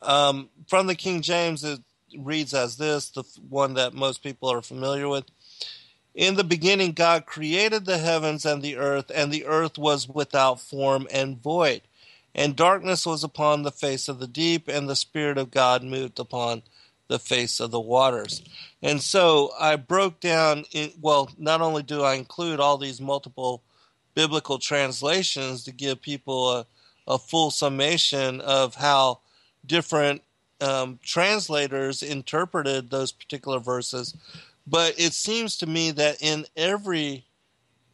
C: From the King James, it reads as this, the one that most people are familiar with. In the beginning, God created the heavens and the earth was without form and void. And darkness was upon the face of the deep, and the Spirit of God moved upon the face of the waters. And so I broke down, not only do I include all these multiple biblical translations to give people a full summation of how different translators interpreted those particular verses, but it seems to me that in every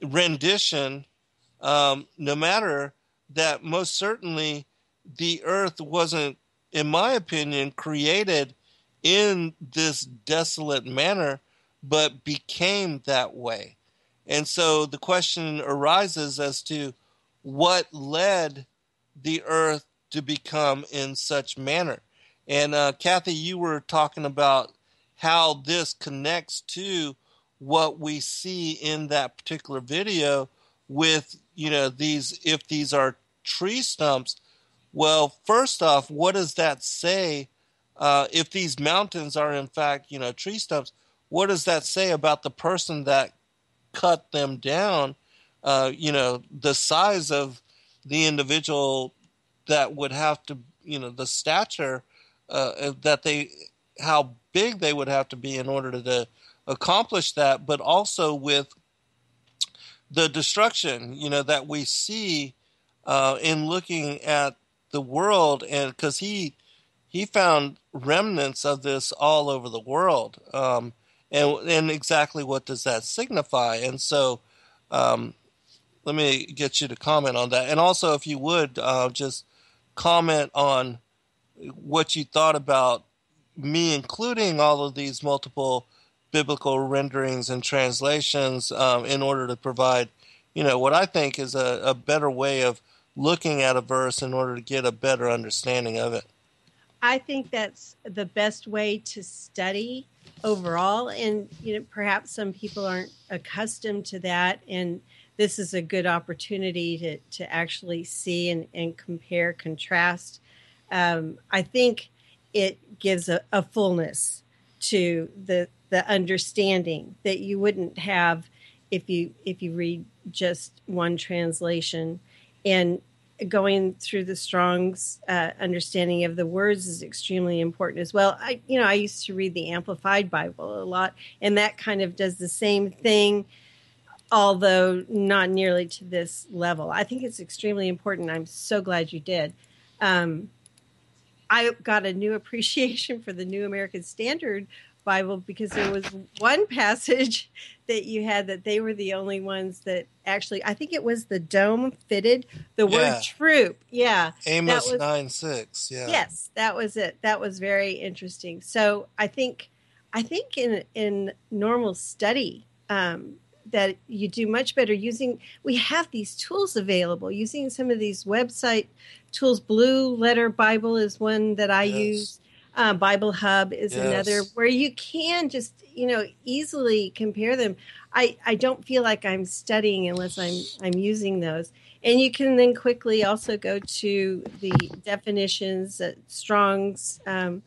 C: rendition, no matter that, most certainly the earth wasn't, in my opinion, created in this desolate manner, but became that way. And so the question arises as to what led the earth to become in such manner. And Kathy, you were talking about how this connects to what we see in that particular video with, if these are tree stumps. Well, first off, what does that say? If these mountains are in fact, tree stumps, what does that say about the person that cut them down? The size of the individual that would have to, the stature how big they would have to be in order to accomplish that, but also with the destruction, that we see in looking at the world, and because he found remnants of this all over the world, and exactly what does that signify? And so, let me get you to comment on that, and also if you would just comment on what you thought about me including all of these multiple biblical renderings and translations in order to provide, what I think is a better way of looking at a verse in order to get a better understanding of it.
D: I think that's the best way to study overall. And, perhaps some people aren't accustomed to that. And this is a good opportunity to actually see and compare, contrast. I think it gives a fullness to the understanding that you wouldn't have if you read just one translation. And going through the Strong's understanding of the words is extremely important as well. I used to read the Amplified Bible a lot, and that kind of does the same thing, although not nearly to this level. I think it's extremely important. I'm so glad you did. I got a new appreciation for the New American Standard Bible because there was one passage that you had that they were the only ones that actually, I think it was the dome fitted the word troop. Yeah.
C: Amos 9:6. Yeah.
D: Yes, that was it. That was very interesting. So I think in normal study, that you do much better we have these tools available, using some of these website tools. Blue Letter Bible is one that I use. Bible Hub is another, where you can just, easily compare them. I don't feel like I'm studying unless I'm using those. And you can then quickly also go to the definitions at Strong's, and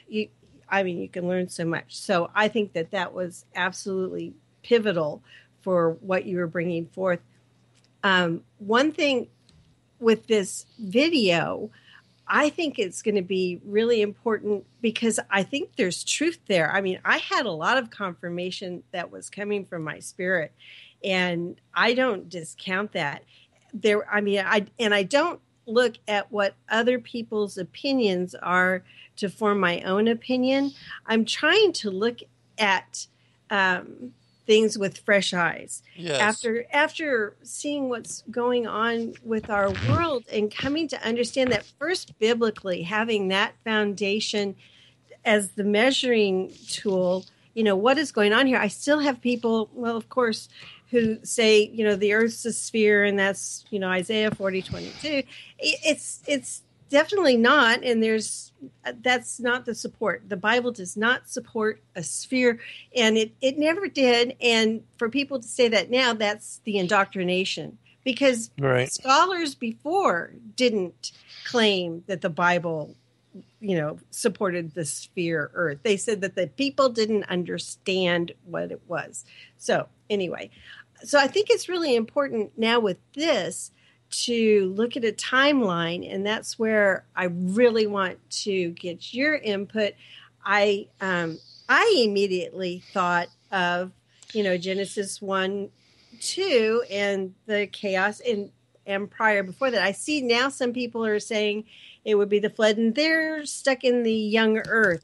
D: you can learn so much. So I think that was absolutely pivotal for what you were bringing forth. One thing with this video, I think it's going to be really important because I think there's truth there. I had a lot of confirmation that was coming from my spirit, and I don't discount that. there, I mean, I don't look at what other people's opinions are to form my own opinion. I'm trying to look at things with fresh eyes.
C: Yes.
D: After seeing what's going on with our world and coming to understand that first biblically having that foundation as the measuring tool, what is going on here? I still have people, well, of course, who say, the earth's a sphere, and that's, Isaiah 40:22. It's definitely not, and that's not the support. The Bible does not support a sphere, and it never did. And for people to say that now, that's the indoctrination, because
C: Right.
D: scholars before didn't claim that the Bible supported the sphere earth. They said that the people didn't understand what it was. So anyway, I think it's really important now with this to look at a timeline, and that's where I really want to get your input. I immediately thought of, Genesis 1-2 and the chaos and prior before that. I see now some people are saying it would be the flood, and they're stuck in the young earth,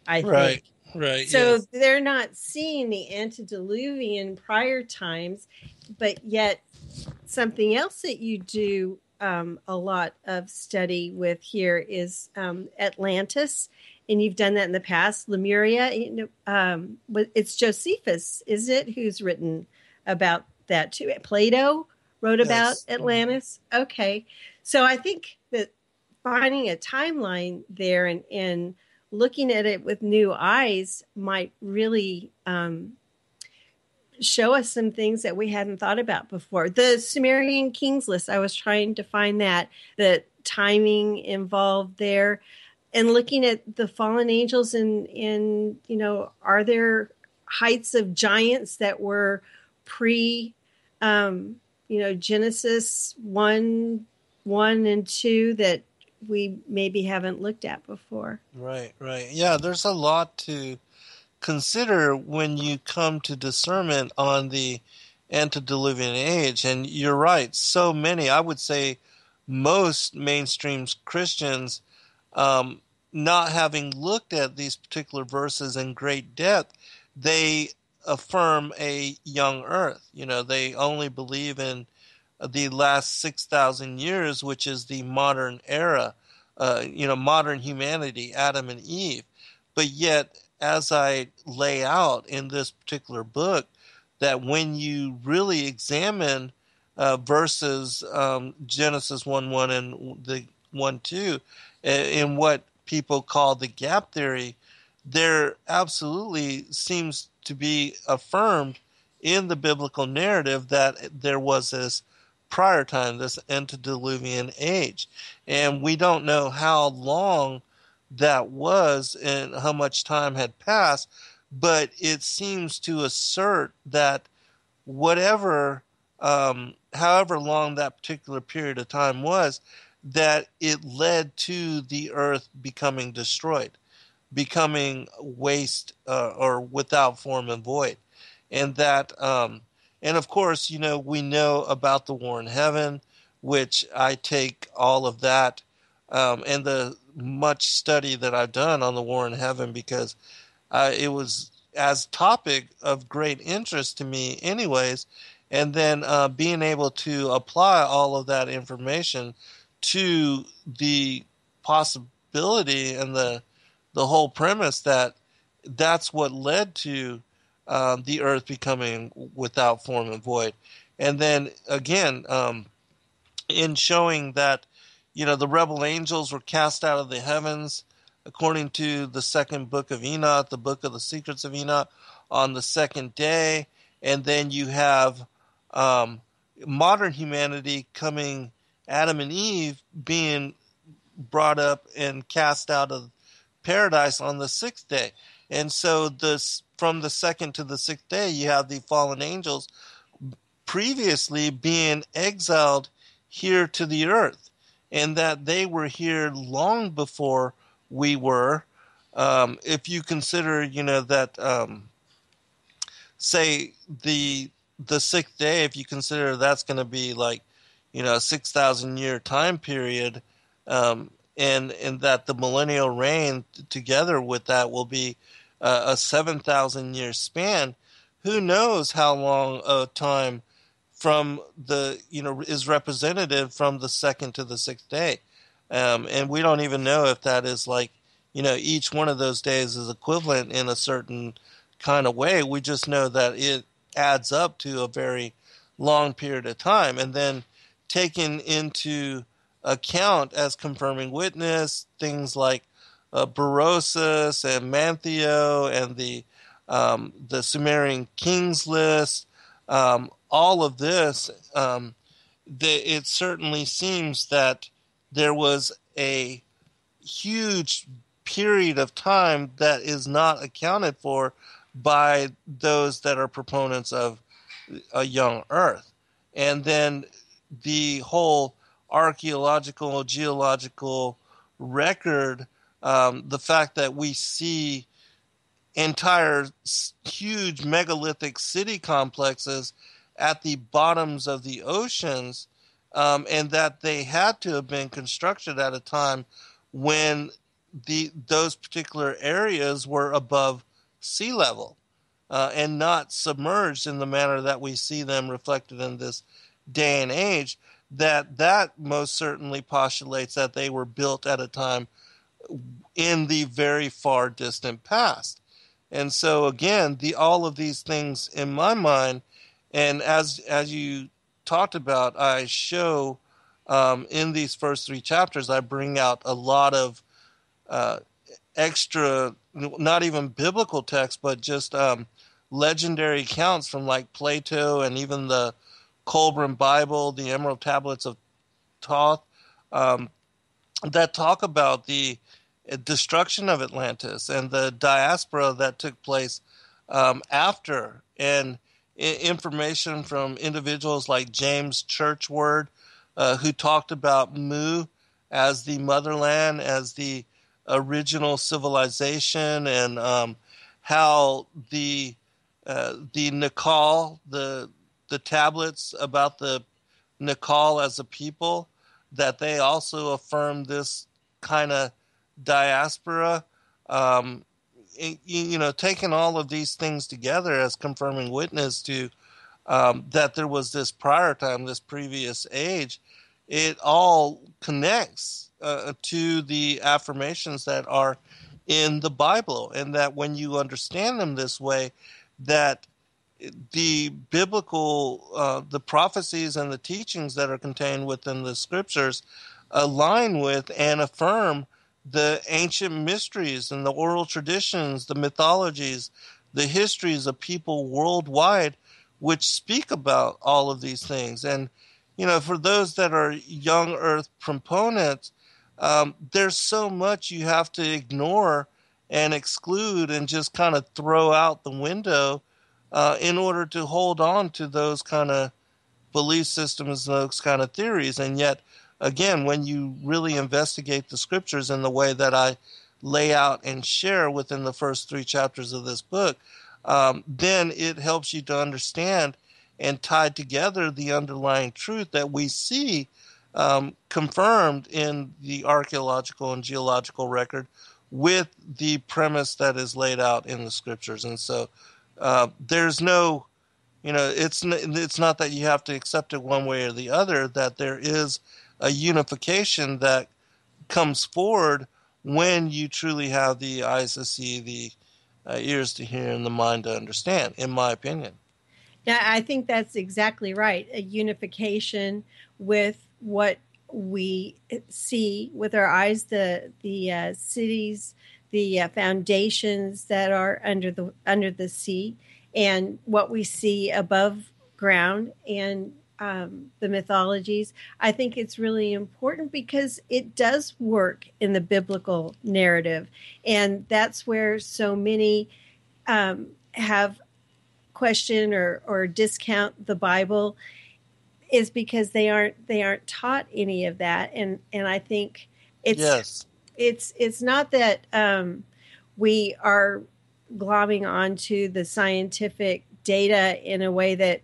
D: I think.
C: Right.
D: So
C: Yes.
D: they're not seeing the antediluvian prior times, but yet something else that you do a lot of study with here is Atlantis, and you've done that in the past. Lemuria, it's Josephus, is it, who's written about that too? Plato wrote about
C: Yes.
D: Atlantis. Okay. So I think that finding a timeline there and looking at it with new eyes might really show us some things that we hadn't thought about before. The Sumerian kings list, I was trying to find that, the timing involved there, and looking at the fallen angels and are there heights of giants that were pre Genesis 1 and 2 that we maybe haven't looked at before.
C: Right. Yeah, there's a lot to consider when you come to discernment on the antediluvian age. And you're right, so many, I would say most mainstream Christians, not having looked at these particular verses in great depth, they affirm a young earth. They only believe in the last 6,000 years, which is the modern era, modern humanity, Adam and Eve. But yet, as I lay out in this particular book, that when you really examine verses Genesis 1:1 and the 1:2 in what people call the gap theory, there absolutely seems to be affirmed in the biblical narrative that there was this prior time, this antediluvian age. And we don't know how long that was and how much time had passed, but it seems to assert that however long that particular period of time was, that it led to the earth becoming destroyed, becoming waste or without form and void. And that, and of course, we know about the war in heaven, which I take all of that and the much study that I've done on the war in heaven, because it was as topic of great interest to me anyways. And then being able to apply all of that information to the possibility and the whole premise that that's what led to the earth becoming without form and void. And then again, in showing that, the rebel angels were cast out of the heavens, according to the second book of Enoch, the book of the secrets of Enoch, on the second day. And then you have modern humanity coming, Adam and Eve being brought up and cast out of paradise on the sixth day. And so from the second to the sixth day, you have the fallen angels previously being exiled here to the earth, and that they were here long before we were. If you consider, that, say the sixth day, if you consider that's going to be like, a 6,000-year time period, and that the millennial reign together with that will be a 7,000-year span. Who knows how long a time from is representative from the second to the sixth day. And we don't even know if that is like, each one of those days is equivalent in a certain kind of way. We just know that it adds up to a very long period of time. And then taken into account as confirming witness, things like Berosus and Mantheo and the Sumerian Kings list, all of this, it certainly seems that there was a huge period of time that is not accounted for by those that are proponents of a young Earth. And then the whole archaeological, geological record, the fact that we see entire huge megalithic city complexes at the bottoms of the oceans, and that they had to have been constructed at a time when those particular areas were above sea level, and not submerged in the manner that we see them reflected in this day and age. That most certainly postulates that they were built at a time in the very far distant past. And so again, all of these things in my mind, and as you talked about, I show in these first three chapters, I bring out a lot of extra, not even biblical text, but just legendary accounts from like Plato and even the Colburn Bible, the Emerald Tablets of Thoth, that talk about the destruction of Atlantis and the diaspora that took place after, and information from individuals like James Churchward, who talked about Mu as the motherland, as the original civilization, and how the Nakal, the tablets about the Nakal as a people, that they also affirm this kind of diaspora. Taking all of these things together as confirming witness to that there was this prior time, this previous age, it all connects to the affirmations that are in the Bible, and that when you understand them this way, that the biblical, the prophecies and the teachings that are contained within the scriptures align with and affirm the ancient mysteries and the oral traditions, the mythologies, the histories of people worldwide, which speak about all of these things. And, for those that are young Earth proponents, there's so much you have to ignore and exclude and just kind of throw out the window in order to hold on to those kind of belief systems, those kind of theories. And yet, again, when you really investigate the scriptures in the way that I lay out and share within the first three chapters of this book, then it helps you to understand and tie together the underlying truth that we see confirmed in the archaeological and geological record with the premise that is laid out in the scriptures. And so there's no, it's not that you have to accept it one way or the other, that there is a unification that comes forward when you truly have the eyes to see, the ears to hear, and the mind to understand, in my opinion.
D: Yeah, I think that's exactly right. A unification with what we see with our eyes, the cities, the foundations that are under the sea, and what we see above ground, and the mythologies. I think it's really important because it does work in the biblical narrative, and that's where so many have question or discount the Bible, is because they aren't taught any of that. And I think it's not that we are glomming onto the scientific data in a way that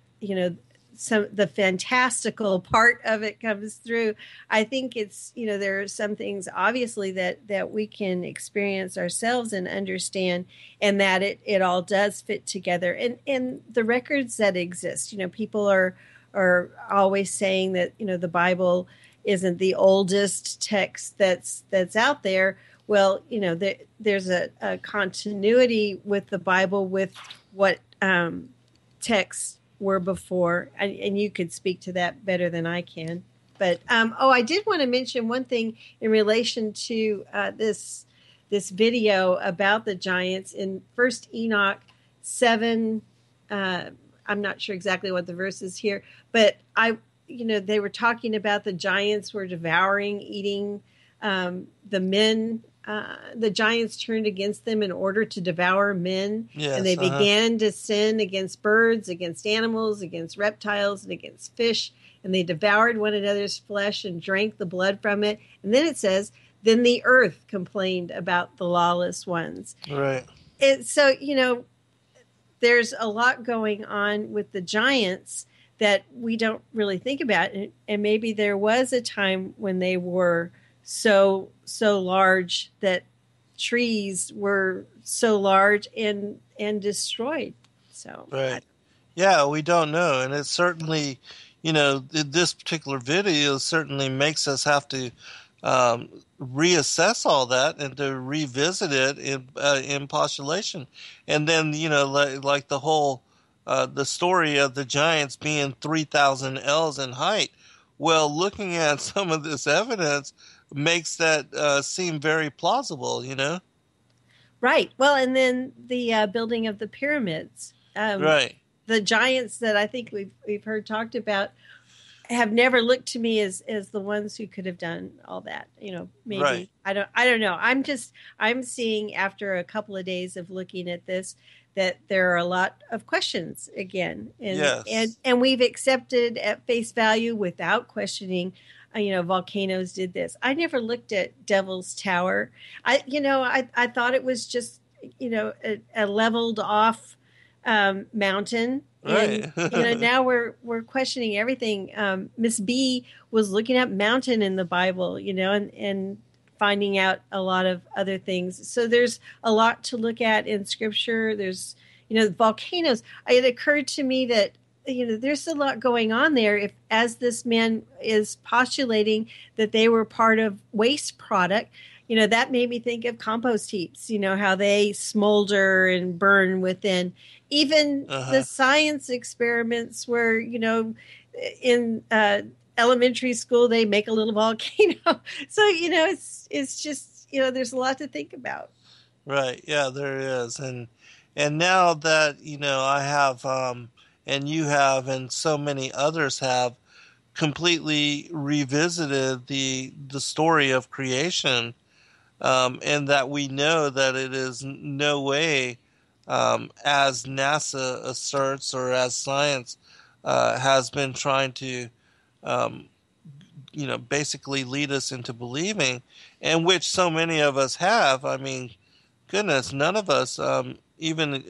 D: the fantastical part of it comes through. I think it's, there are some things obviously that we can experience ourselves and understand, and that it all does fit together. And the records that exist, people are always saying that, the Bible isn't the oldest text that's out there. Well, there's a continuity with the Bible with what texts were before, and you could speak to that better than I can. But I did want to mention one thing in relation to this video about the giants in First Enoch 7. I'm not sure exactly what the verse is here, but they were talking about the giants were devouring, eating the men. The giants turned against them in order to devour men.
C: Yes,
D: and they began to sin against birds, against animals, against reptiles, and against fish. And they devoured one another's flesh and drank the blood from it. And then it says, then the earth complained about the lawless ones.
C: Right.
D: So, there's a lot going on with the giants that we don't really think about. And maybe there was a time when they were so large that trees were so large and destroyed. So
C: right. Yeah, we don't know. And it certainly, this particular video certainly makes us have to reassess all that and to revisit it in postulation. And then, like the whole, the story of the giants being 3,000 ells in height. Well, looking at some of this evidence makes that seem very plausible, Right.
D: Well, and then the building of the pyramids.
C: Right.
D: The giants that I think we've heard talked about have never looked to me as the ones who could have done all that. Maybe
C: right.
D: I don't know. I'm seeing after a couple of days of looking at this that there are a lot of questions again, and
C: yes.
D: and we've accepted at face value without questioning. Volcanoes did this. I never looked at Devil's Tower. I thought it was just a leveled off mountain.
C: Right.
D: And now we're questioning everything. Miss B was looking up mountain in the Bible, and finding out a lot of other things. So there's a lot to look at in Scripture. There's volcanoes. It occurred to me that there's a lot going on there. If, as this man is postulating that they were part of waste product, that made me think of compost heaps, how they smolder and burn within. Even the science experiments where, in elementary school, they make a little volcano. So, it's just, there's a lot to think about.
C: Right. Yeah, there is. And now that, I have, and you have, and so many others have completely revisited the story of creation, and that we know that it is no way, as NASA asserts or as science has been trying to, basically lead us into believing, and which so many of us have. I mean, goodness, none of us, even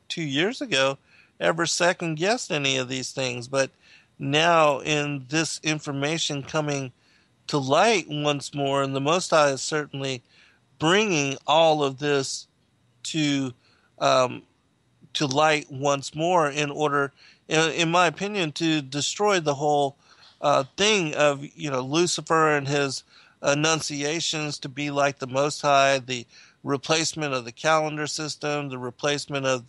C: 2 years ago, ever second guessed any of these things. But now, in this information coming to light once more, and the Most High is certainly bringing all of this to light once more in order, in my opinion, to destroy the whole thing of Lucifer and his annunciations to be like the Most High, the replacement of the calendar system, the replacement of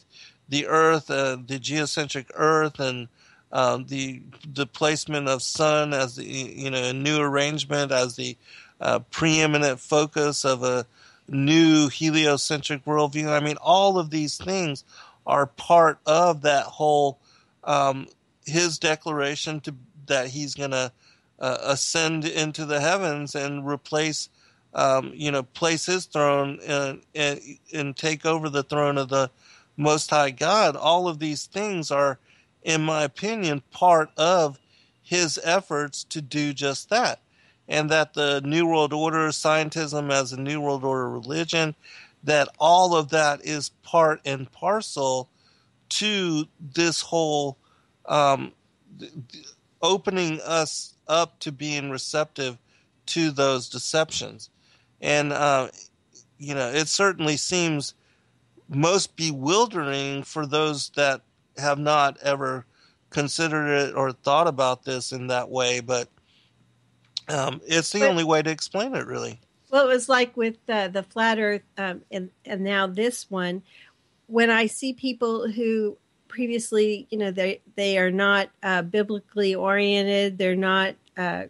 C: the Earth, the geocentric Earth, and the placement of sun as the a new arrangement as the preeminent focus of a new heliocentric worldview. I mean, all of these things are part of that whole his declaration that he's going to ascend into the heavens and replace, place his throne and take over the throne of the Most High God. All of these things are, in my opinion, part of his efforts to do just that. And that the New World Order, scientism as a New World Order religion, that all of that is part and parcel to this whole opening us up to being receptive to those deceptions. And, it certainly seems most bewildering for those that have not ever considered it or thought about this in that way. But it's the only way to explain it, really.
D: Well, it was like with the flat Earth, and now this one. When I see people who previously, they are not biblically oriented, they're not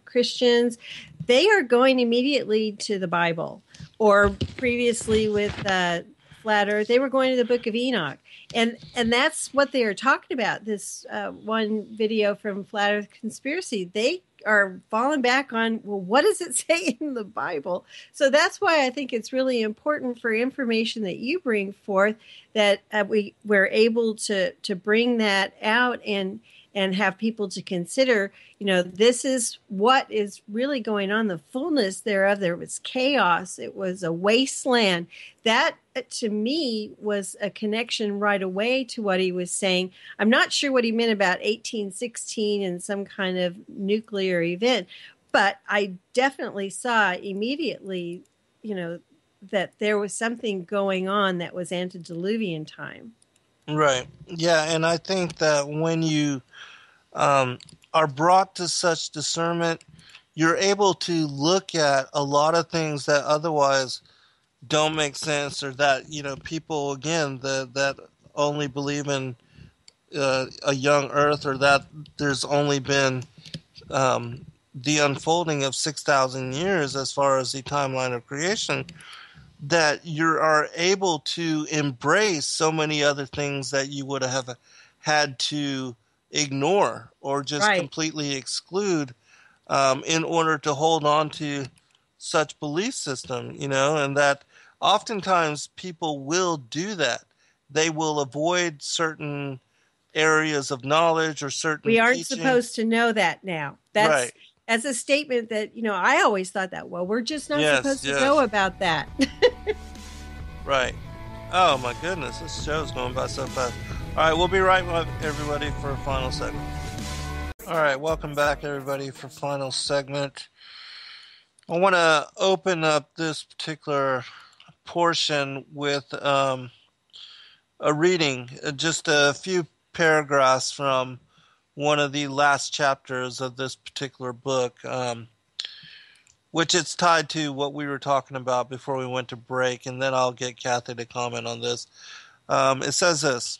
D: Christians, they are going immediately to the Bible. Or previously with flat Earth, they were going to the Book of Enoch, and that's what they are talking about. This one video from Flat Earth Conspiracy, they are falling back on, well, what does it say in the Bible? So that's why I think it's really important for information that you bring forth, that we're able to bring that out and have people to consider, this is what is really going on, the fullness thereof. There was chaos. It was a wasteland. That, to me, was a connection right away to what he was saying. I'm not sure what he meant about 1816 and some kind of nuclear event, but I definitely saw immediately, that there was something going on that was antediluvian time.
C: Right. Yeah, and I think that when you are brought to such discernment, you're able to look at a lot of things that otherwise don't make sense, or that, people, again, that only believe in a young earth, or that there's only been the unfolding of 6,000 years as far as the timeline of creation, that you are able to embrace so many other things that you would have had to ignore or just completely exclude in order to hold on to such belief system, and that oftentimes people will do that. They will avoid certain areas of knowledge or certain
D: We aren't
C: teaching.
D: Supposed to know that now. That's
C: right.
D: As a statement that, I always thought that, well, we're just not supposed to know about that.
C: Right. Oh, my goodness. This show's going by so fast. All right, we'll be right back, everybody, for a final segment. All right, welcome back, everybody, for final segment. I want to open up this particular portion with a reading, just a few paragraphs from one of the last chapters of this particular book, which it's tied to what we were talking about before we went to break, and then I'll get Kathy to comment on this. It says this: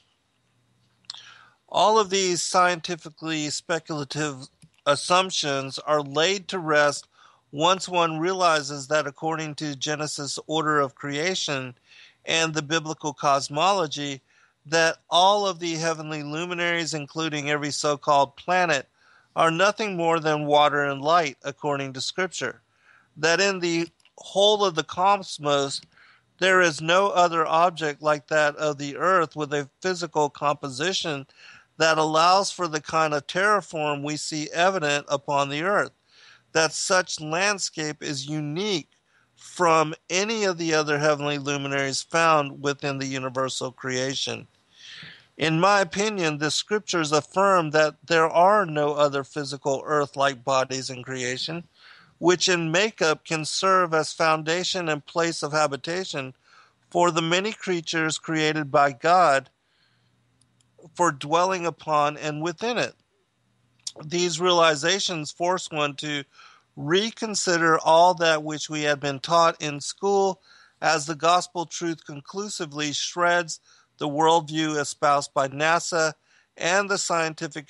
C: all of these scientifically speculative assumptions are laid to rest once one realizes that according to Genesis' order of creation and the biblical cosmology, that all of the heavenly luminaries, including every so-called planet, are nothing more than water and light, according to Scripture. That in the whole of the cosmos, there is no other object like that of the earth with a physical composition that allows for the kind of terraform we see evident upon the earth. That such landscape is unique from any of the other heavenly luminaries found within the universal creation. In my opinion, the scriptures affirm that there are no other physical earth-like bodies in creation, which in makeup can serve as foundation and place of habitation for the many creatures created by God for dwelling upon and within it. These realizations force one to reconsider all that which we had been taught in school, as the gospel truth conclusively shreds the worldview espoused by NASA and the scientific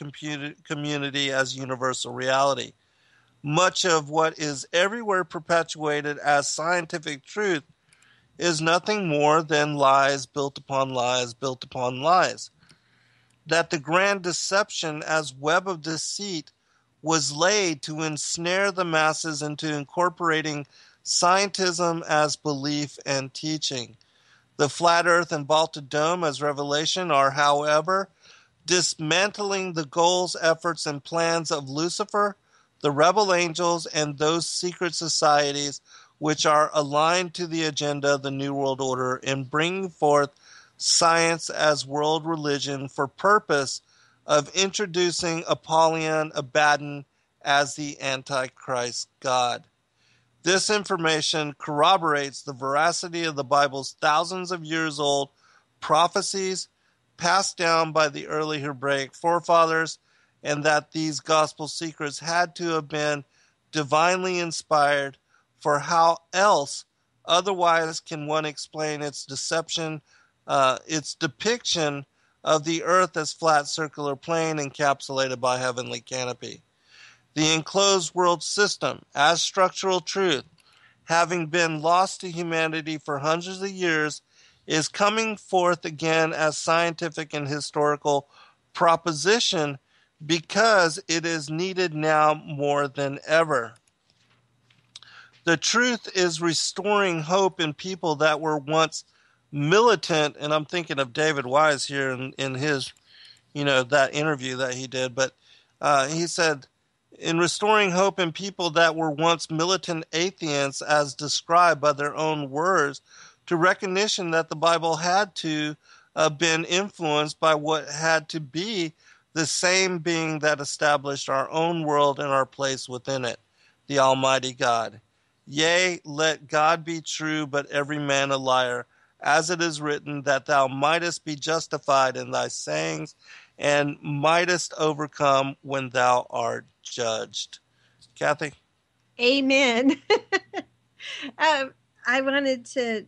C: community as universal reality. Much of what is everywhere perpetuated as scientific truth is nothing more than lies built upon lies built upon lies. That the grand deception as web of deceit was laid to ensnare the masses into incorporating scientism as belief and teaching. The flat earth and vaulted dome as revelation are, however, dismantling the goals, efforts, and plans of Lucifer, the rebel angels, and those secret societies which are aligned to the agenda of the New World Order in bringing forth science as world religion for purpose of introducing Apollyon Abaddon as the Antichrist God. This information corroborates the veracity of the Bible's thousands of years old prophecies passed down by the early Hebraic forefathers, and that these gospel secrets had to have been divinely inspired, for how else otherwise can one explain its depiction of the earth as flat circular plane encapsulated by heavenly canopy. The enclosed world system, as structural truth, having been lost to humanity for hundreds of years, is coming forth again as scientific and historical proposition because it is needed now more than ever. The truth is restoring hope in people that were once militant, and I'm thinking of David Wise here in his, that interview that he did, but he said, in restoring hope in people that were once militant atheists, as described by their own words, to recognition that the Bible had to been influenced by what had to be the same being that established our own world and our place within it, the Almighty God. Yea, let God be true, but every man a liar, as it is written, that thou mightest be justified in thy sayings, and mightest overcome when thou art judged. Kathy?
D: Amen. I wanted to,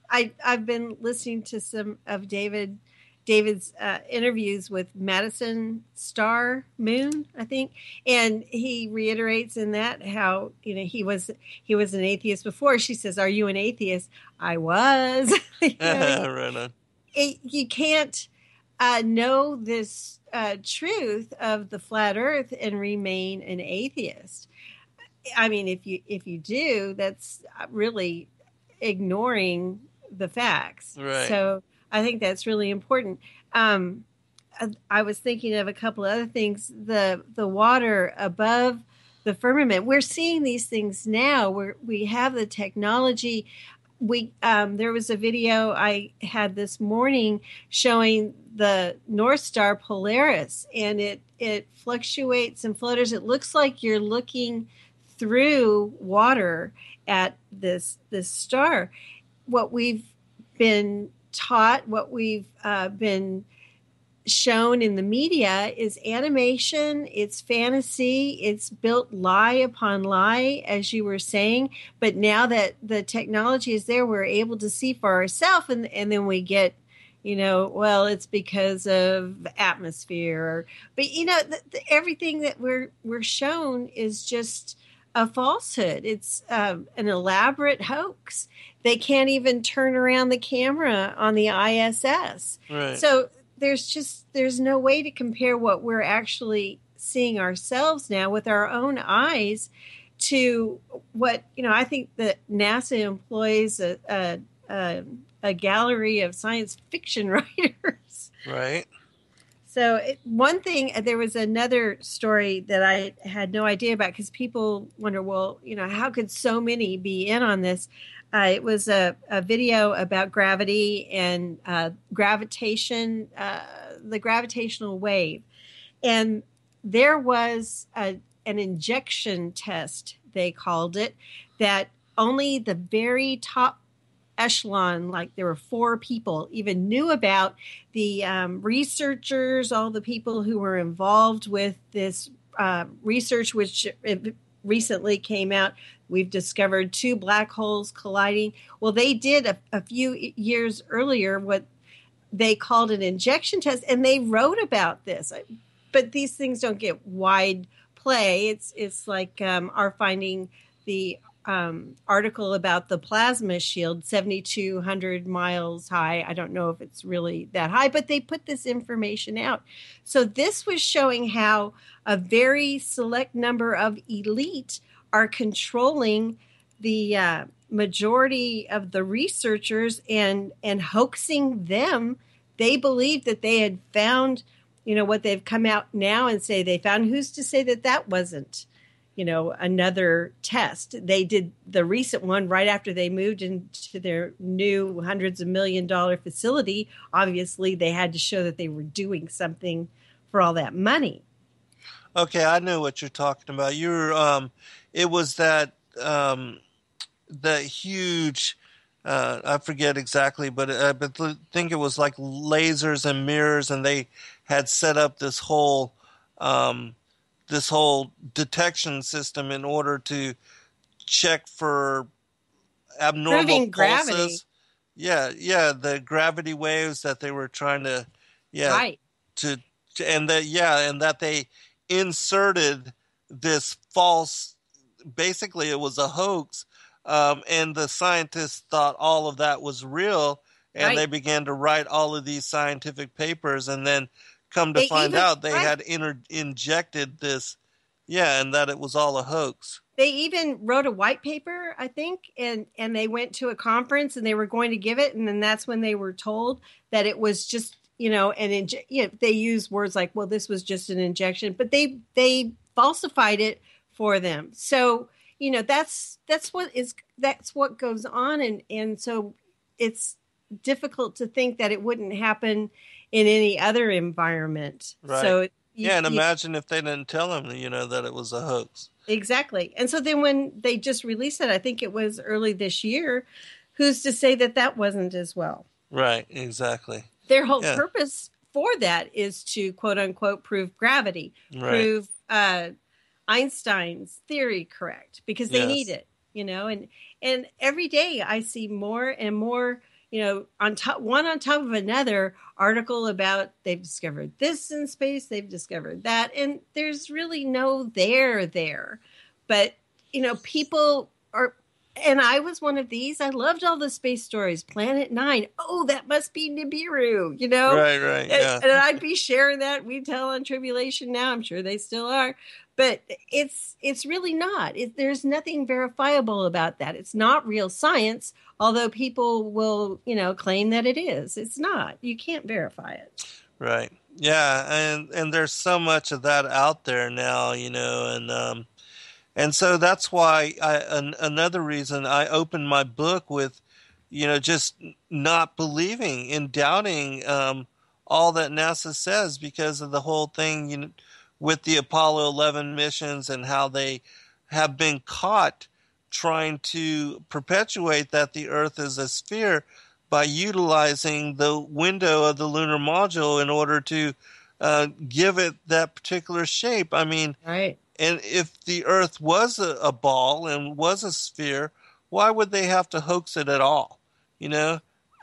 D: I've been listening to some of David's interviews with Madison Star Moon, I think, and he reiterates in that how he was an atheist before. She says, "Are you an atheist?" I was. Right on. You can't know this truth of the flat Earth and remain an atheist. I mean, if you do, that's really ignoring the facts.
C: Right.
D: So I think that's really important. I was thinking of a couple of other things. The water above the firmament. We're seeing these things now. We have the technology. There was a video I had this morning showing the North Star Polaris, and it fluctuates and flutters. It looks like you're looking through water at this star. What we've been taught, what we've been shown in the media is animation, it's fantasy, it's built lie upon lie, as you were saying. But now that the technology is there, we're able to see for ourselves, and then we get, well, it's because of atmosphere. But everything that we're shown is just a falsehood. It's an elaborate hoax. They can't even turn around the camera on the ISS.
C: Right.
D: So there's no way to compare what we're actually seeing ourselves now with our own eyes to what, I think that NASA employs a gallery of science fiction writers.
C: Right.
D: So one thing, there was another story that I had no idea about, because people wonder, well, how could so many be in on this? It was a video about gravity and gravitation, the gravitational wave. And there was an injection test, they called it, that only the very top echelon, like there were 4 people, even knew about. The researchers, all the people who were involved with this research, which recently came out. We've discovered 2 black holes colliding. Well, they did a few years earlier what they called an injection test, and they wrote about this. But these things don't get wide play. It's like our finding the article about the plasma shield, 7,200 miles high. I don't know if it's really that high, but they put this information out. So this was showing how a very select number of elite are controlling the majority of the researchers and hoaxing them. They believed that they had found, what they've come out now and say they found. Who's to say that wasn't, another test? They did the recent one right after they moved into their new hundreds of $1 million facility. Obviously, they had to show that they were doing something for all that money.
C: Okay, I know what you're talking about. It was that huge. I forget exactly, but I think it was like lasers and mirrors, and they had set up um, this whole detection system in order to check for abnormal
D: Proving gravity.
C: pulses. Yeah, the gravity waves that they were trying to, yeah,
D: Right.
C: to and that they inserted this false. Basically, it was a hoax, and the scientists thought all of that was real, and they
D: Right.
C: began to write all of these scientific papers, and then come to
D: They
C: find
D: even
C: out they
D: right.
C: had injected this, and that it was all a hoax.
D: They even wrote a white paper, I think, and they went to a conference and they were going to give it, and then that's when they were told that it was just, they use words like, well, this was just an injection, but they falsified it for them. So, that's what goes on, and so it's difficult to think that it wouldn't happen in any other environment.
C: Right.
D: So
C: and imagine if they didn't tell them, that it was a hoax.
D: Exactly. And so then when they just released it, I think it was early this year, who's to say that that wasn't as well?
C: Right, exactly.
D: Their whole purpose for that is to, quote unquote, prove gravity, prove Einstein's theory correct, because they need it, and every day I see more and more, on top of another article about they've discovered this in space, they've discovered that, and there's really no there. But, people are, and I was one of these. I loved all the space stories. Planet 9. Oh, that must be Nibiru,
C: Right, yeah.
D: And I'd be sharing that. We tell on Tribulation Now. I'm sure they still are. But it's really not. There's nothing verifiable about that. It's not real science, although people will, claim that it is. It's not. You can't verify it.
C: Right. Yeah, and there's so much of that out there now, and so that's why another reason I opened my book with, just not believing and doubting all that NASA says, because of the whole thing, with the Apollo 11 missions and how they have been caught trying to perpetuate that the Earth is a sphere by utilizing the window of the lunar module in order to give it that particular shape. I mean,
D: right.
C: And if the Earth was a ball and was a sphere, why would they have to hoax it at all?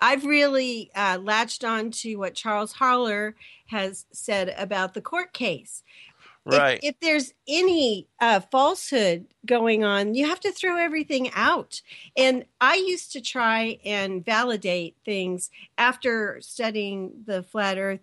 D: I've really latched on to what Charles Harler has said about the court case.
C: Right.
D: If there's any falsehood going on, you have to throw everything out. And I used to try and validate things after studying the flat Earth.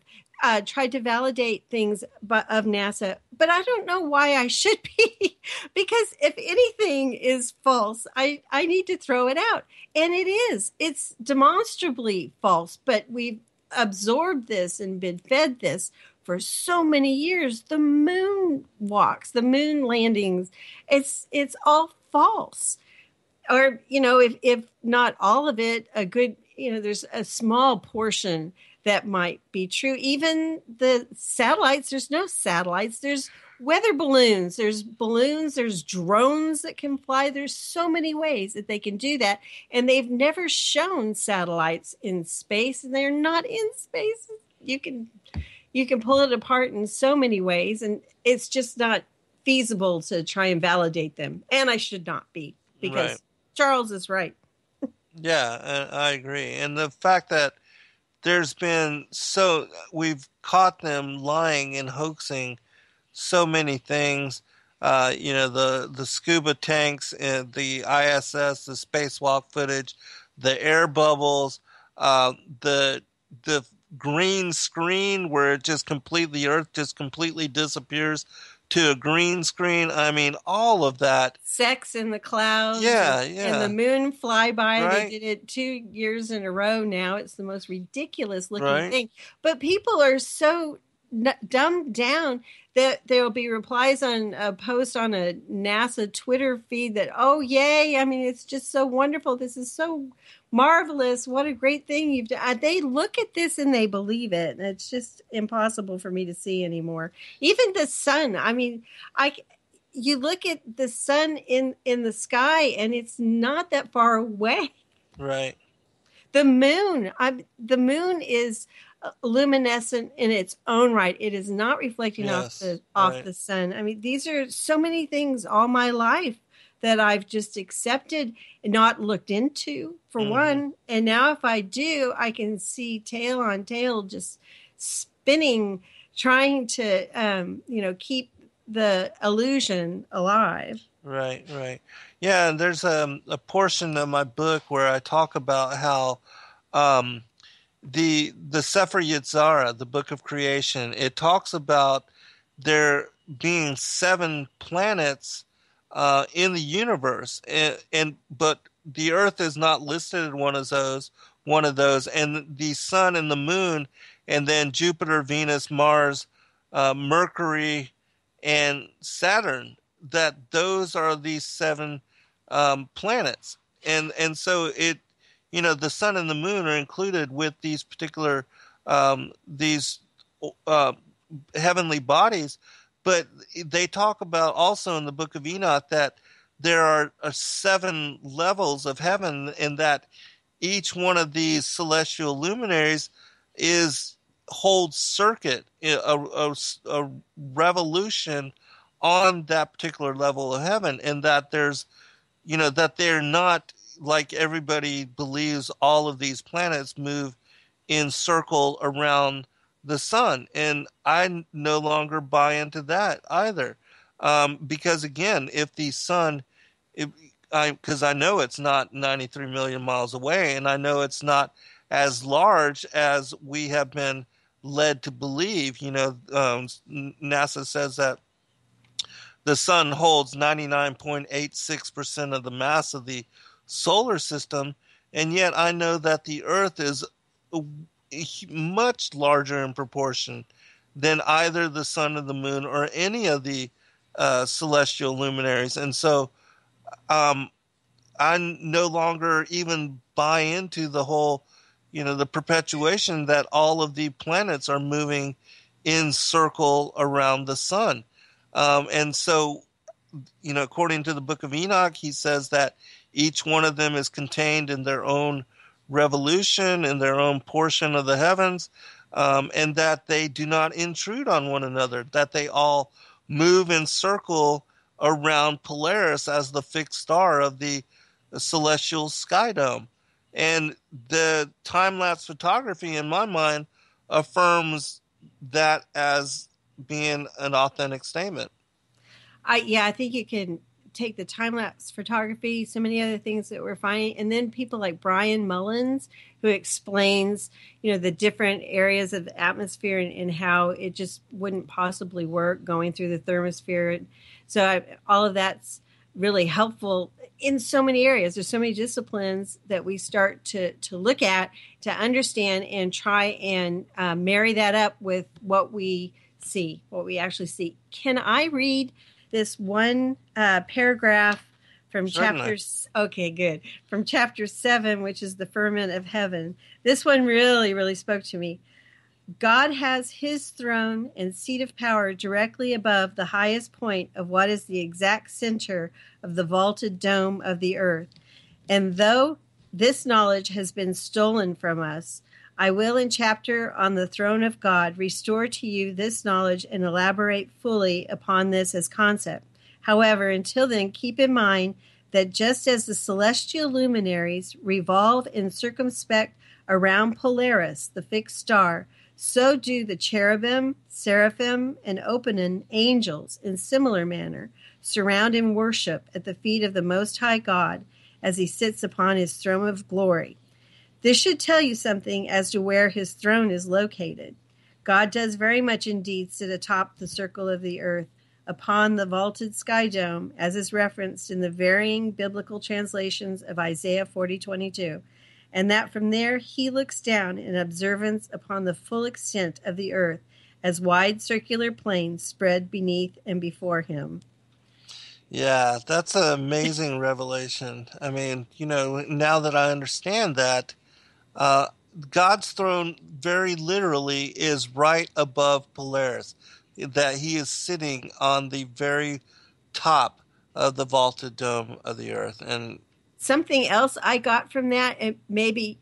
D: Tried to validate things of NASA, but I don't know why I should be, because if anything is false, I need to throw it out. And it is. It's demonstrably false, but we've absorbed this and been fed this for so many years. The moon walks, the moon landings, it's all false. Or, if not all of it, a good, there's a small portion that might be true. Even the satellites, there's no satellites. There's weather balloons. There's drones that can fly. There's so many ways that they can do that. And they've never shown satellites in space, and they're not in space. You can pull it apart in so many ways, and it's just not feasible to try and validate them. And I should not be, because Charles is right.
C: Yeah, I agree. And the fact that we've caught them lying and hoaxing so many things, the scuba tanks, the ISS, the spacewalk footage, the air bubbles, the green screen where the Earth just completely disappears to a green screen. I mean, all of that.
D: Sex in the clouds.
C: Yeah.
D: And the moon flyby.
C: Right.
D: They did it 2 years in a row now. It's the most ridiculous looking thing. But people are so dumbed down there will be replies on a post on a NASA Twitter feed that, oh, yay. I mean, it's just so wonderful. This is so marvelous. What a great thing you've done. They look at this and they believe it. And it's just impossible for me to see anymore. Even the sun. I mean, you look at the sun in the sky and it's not that far away.
C: Right.
D: The moon. The moon is luminescent in its own right. It is not reflecting off the sun. I mean, these are so many things all my life that I've just accepted and not looked into, for one. And now if I do, I can see tail on tail just spinning, trying to keep the illusion alive.
C: Right. Yeah, and there's a portion of my book where I talk about how the Sefer Yetzirah, the Book of Creation, it talks about there being 7 planets in the universe, but the Earth is not listed as one of those, and the Sun and the Moon, and then Jupiter, Venus, Mars, Mercury, and Saturn. That those are these 7 planets, and so it. The sun and the moon are included with these particular heavenly bodies, but they talk about also in the book of Enoch that there are 7 levels of heaven, and that each one of these celestial luminaries holds circuit, a revolution on that particular level of heaven, and that there's, that they're not like everybody believes all of these planets move in circle around the sun. And I no longer buy into that either. Because again, if the sun, because I know it's not 93 million miles away, and I know it's not as large as we have been led to believe. NASA says that the sun holds 99.86% of the mass of the solar system, and yet I know that the Earth is much larger in proportion than either the sun or the moon or any of the celestial luminaries. And so I no longer even buy into the whole, the perpetuation that all of the planets are moving in circle around the sun. And so, according to the book of Enoch, he says that each one of them is contained in their own revolution, in their own portion of the heavens, and that they do not intrude on one another, that they all move in circle around Polaris as the fixed star of the celestial sky dome. And the time-lapse photography, in my mind, affirms that as being an authentic statement.
D: I think you can take the time-lapse photography, so many other things that we're finding, and then people like Brian Mullins, who explains, the different areas of the atmosphere and how it just wouldn't possibly work going through the thermosphere. So all of that's really helpful in so many areas. There's so many disciplines that we start to look at, to understand, and try and marry that up with what we see, what we actually see. Can I read this one paragraph from chapters? Okay, good. From chapter 7, which is the firmament of heaven. This one really, really spoke to me. God has his throne and seat of power directly above the highest point of what is the exact center of the vaulted dome of the earth. And though this knowledge has been stolen from us, I will, in chapter on the throne of God, restore to you this knowledge and elaborate fully upon this as concept. However, until then, keep in mind that just as the celestial luminaries revolve and circumspect around Polaris, the fixed star, so do the cherubim, seraphim, and Opanin angels in similar manner surround and worship at the feet of the Most High God as he sits upon his throne of glory. This should tell you something as to where his throne is located. God does very much indeed sit atop the circle of the earth, upon the vaulted sky dome, as is referenced in the varying biblical translations of Isaiah 40:22, and that from there he looks down in observance upon the full extent of the earth, as wide circular plains spread beneath and before him.
C: Yeah, that's an amazing revelation. I mean, now that I understand that, uh, God's throne very literally is right above Polaris, that he is sitting on the very top of the vaulted dome of the earth. And
D: Something else I got from that, and maybe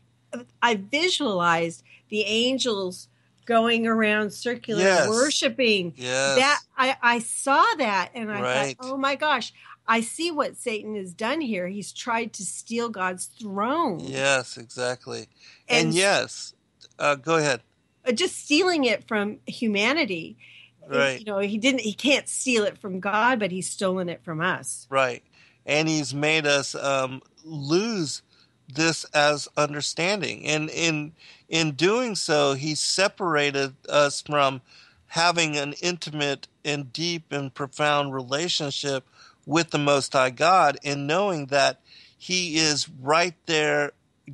D: I visualized the angels going around circular
C: yes,
D: worshiping. That
C: yes,
D: I saw that and I thought,
C: right.
D: oh my gosh, I see what Satan has done here. He's tried to steal God's throne.
C: Yes, exactly. And
D: And
C: yes, go ahead.
D: just stealing it from humanity.
C: Right,
D: He can't steal it from God, but he's stolen it from us.
C: right. And he's made us lose this as understanding. And in doing so, he separated us from having an intimate and deep and profound relationship with the Most High God, and knowing that he is right there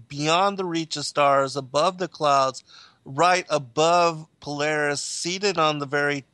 C: beyond the reach of stars, above the clouds, right above Polaris, seated on the very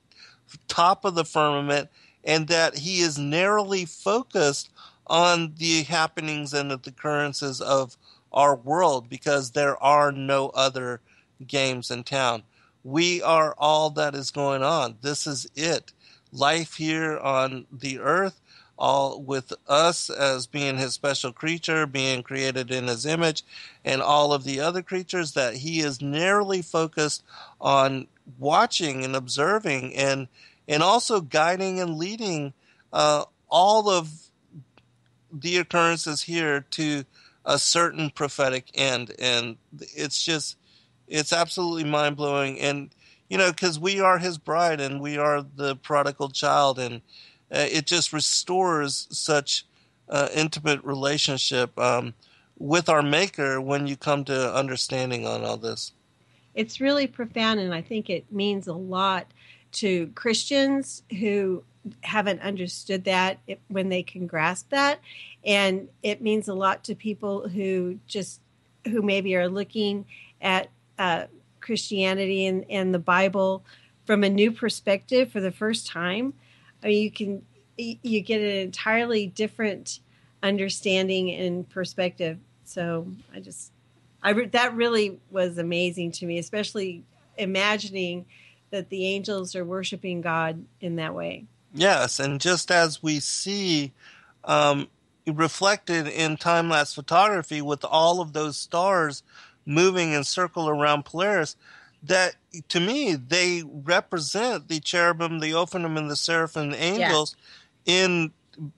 C: top of the firmament, and that he is narrowly focused on the happenings and the occurrences of our world, because there are no other games in town. We are all that is going on. This is it. Life here on the earth, all with us as being his special creature, being created in his image, and all of the other creatures, that he is narrowly focused on watching and observing, and also guiding and leading all of the occurrences here to a certain prophetic end. And it's absolutely mind-blowing. And because we are his bride and we are the prodigal child, and it just restores such intimate relationship with our maker when you come to understanding on all this.
D: It's really profound, and I think it means a lot to Christians who haven't understood that when they can grasp that. And it means a lot to people who maybe are looking at Christianity and the Bible from a new perspective for the first time. I mean, you get an entirely different understanding and perspective. So that really was amazing to me, especially imagining that the angels are worshiping God in that way.
C: Yes, and just as we see reflected in time-lapse photography with all of those stars moving in circle around Polaris, that to me they represent the cherubim, the Ophanim, and the seraphim angels in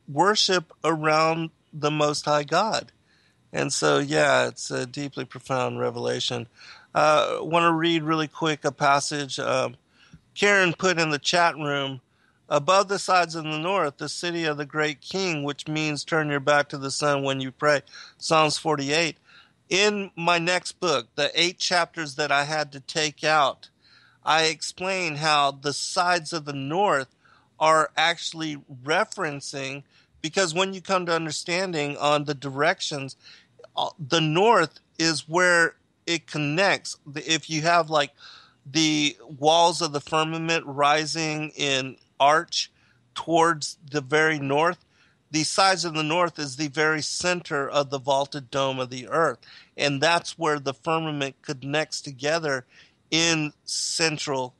C: worship around the Most High God. And so, yeah, it's a deeply profound revelation. I want to read really quick a passage Karen put in the chat room. Above the sides of the north, the city of the great king, which means turn your back to the sun when you pray. Psalms 48. In my next book, the 8 chapters that I had to take out, I explain how the sides of the north are actually referencing, because when you come to understanding on the directions, the north is where it connects. If you have like the walls of the firmament rising in arch towards the very north, the sides of the north is the very center of the vaulted dome of the earth. And that's where the firmament connects together in central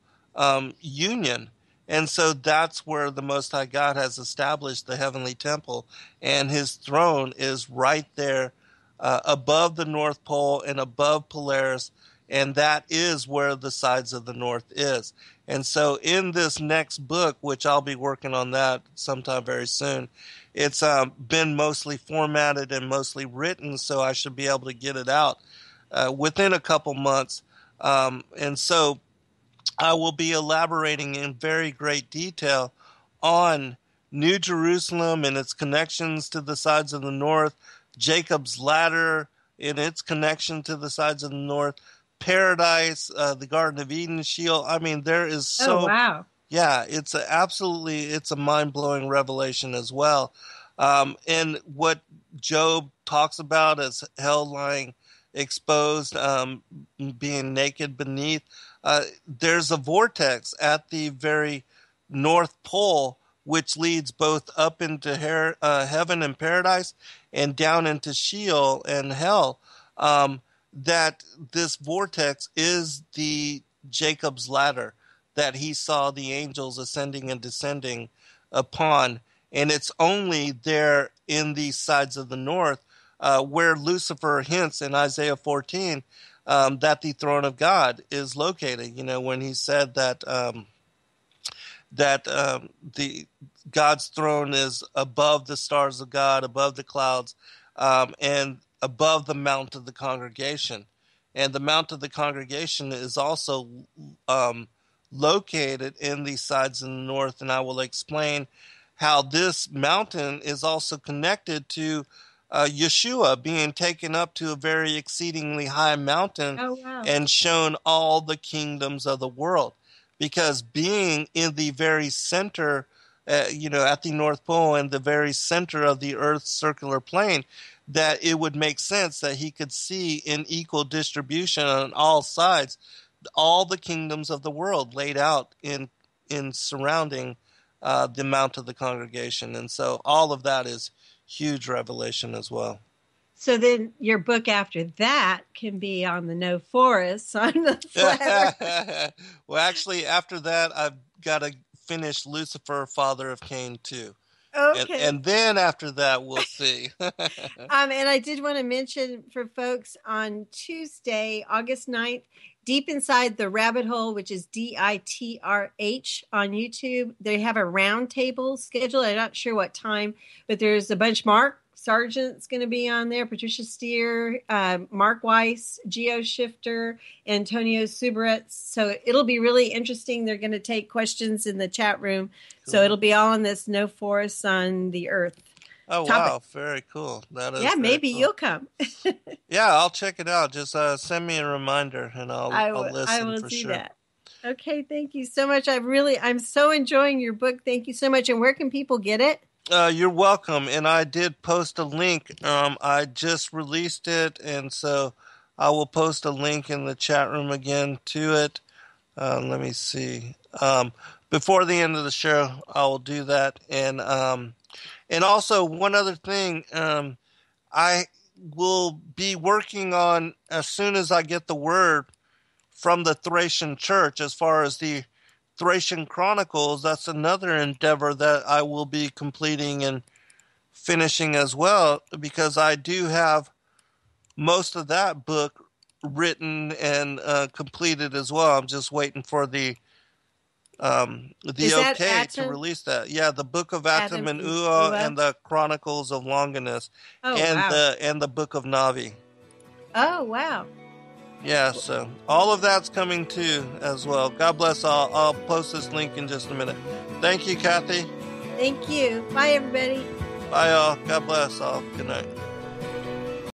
C: union. And so that's where the Most High God has established the heavenly temple, and his throne is right there above the North Pole and above Polaris, and that is where the sides of the north is. And so in this next book, which I'll be working on that sometime very soon, it's been mostly formatted and mostly written, so I should be able to get it out within a couple months. And so I will be elaborating in very great detail on New Jerusalem and its connections to the sides of the north, Jacob's ladder in its connection to the sides of the north, Paradise, the Garden of Eden, Sheol. I mean, there is so...
D: Oh, wow.
C: Yeah, it's a mind-blowing revelation as well. And what Job talks about as hell lying exposed, being naked beneath, there's a vortex at the very North Pole, which leads both up into heaven and paradise and down into Sheol and hell. That this vortex is the Jacob's ladder that he saw the angels ascending and descending upon. And it's only there in these sides of the north where Lucifer hints in Isaiah 14 that the throne of God is located. You know, when he said that the God's throne is above the stars of God, above the clouds, and above the mount of the congregation. And the mount of the congregation is also located in these sides in the north, and I will explain how this mountain is also connected to Yeshua being taken up to a very exceedingly high mountain and shown all the kingdoms of the world. Because being in the very center, at the North Pole and the very center of the Earth's circular plane, that it would make sense that he could see in equal distribution on all sides all the kingdoms of the world laid out in surrounding the mount of the congregation. And so all of that is huge revelation as well.
D: So then your book after that can be on the no forests on the flat.
C: Well, actually, after that, I've got to finish Lucifer, Father of Cain, too.
D: Okay.
C: And then after that, we'll see.
D: And I did want to mention for folks on Tuesday, August 9th, Deep Inside the Rabbit Hole, which is DITRH on YouTube. They have a round table scheduled. I'm not sure what time, but there's a bunch. Mark Sargent's going to be on there, Patricia Steer, Mark Weiss, Geo Shifter, Antonio Subaretz. So it'll be really interesting. They're going to take questions in the chat room. Cool. So it'll be all on this No Forests on the Earth.
C: Oh, topic. Wow. Very cool. That is
D: maybe
C: cool.
D: You'll come.
C: Yeah, I'll check it out. Just send me a reminder and I'll listen
D: I will
C: for
D: do
C: sure.
D: That. Okay. Thank you so much. I'm so enjoying your book. Thank you so much. And where can people get it?
C: You're welcome. And I did post a link. I just released it. And so I will post a link in the chat room again to it. Let me see. Before the end of the show, I will do that. And also one other thing, I will be working on, as soon as I get the word from the Thracian Church, as far as the Thracian Chronicles, that's another endeavor that I will be completing and finishing as well, because I do have most of that book written and completed as well. I'm just waiting for the okay to release that. Yeah, the Book of Atum and Ua and the Chronicles of Longinus and the Book of Navi.
D: Oh, wow.
C: Yeah, so all of that's coming too as well. God bless all. I'll post this link in just a minute. Thank you, Kathy.
D: Thank you. Bye, everybody.
C: Bye, all. God bless all. Good night.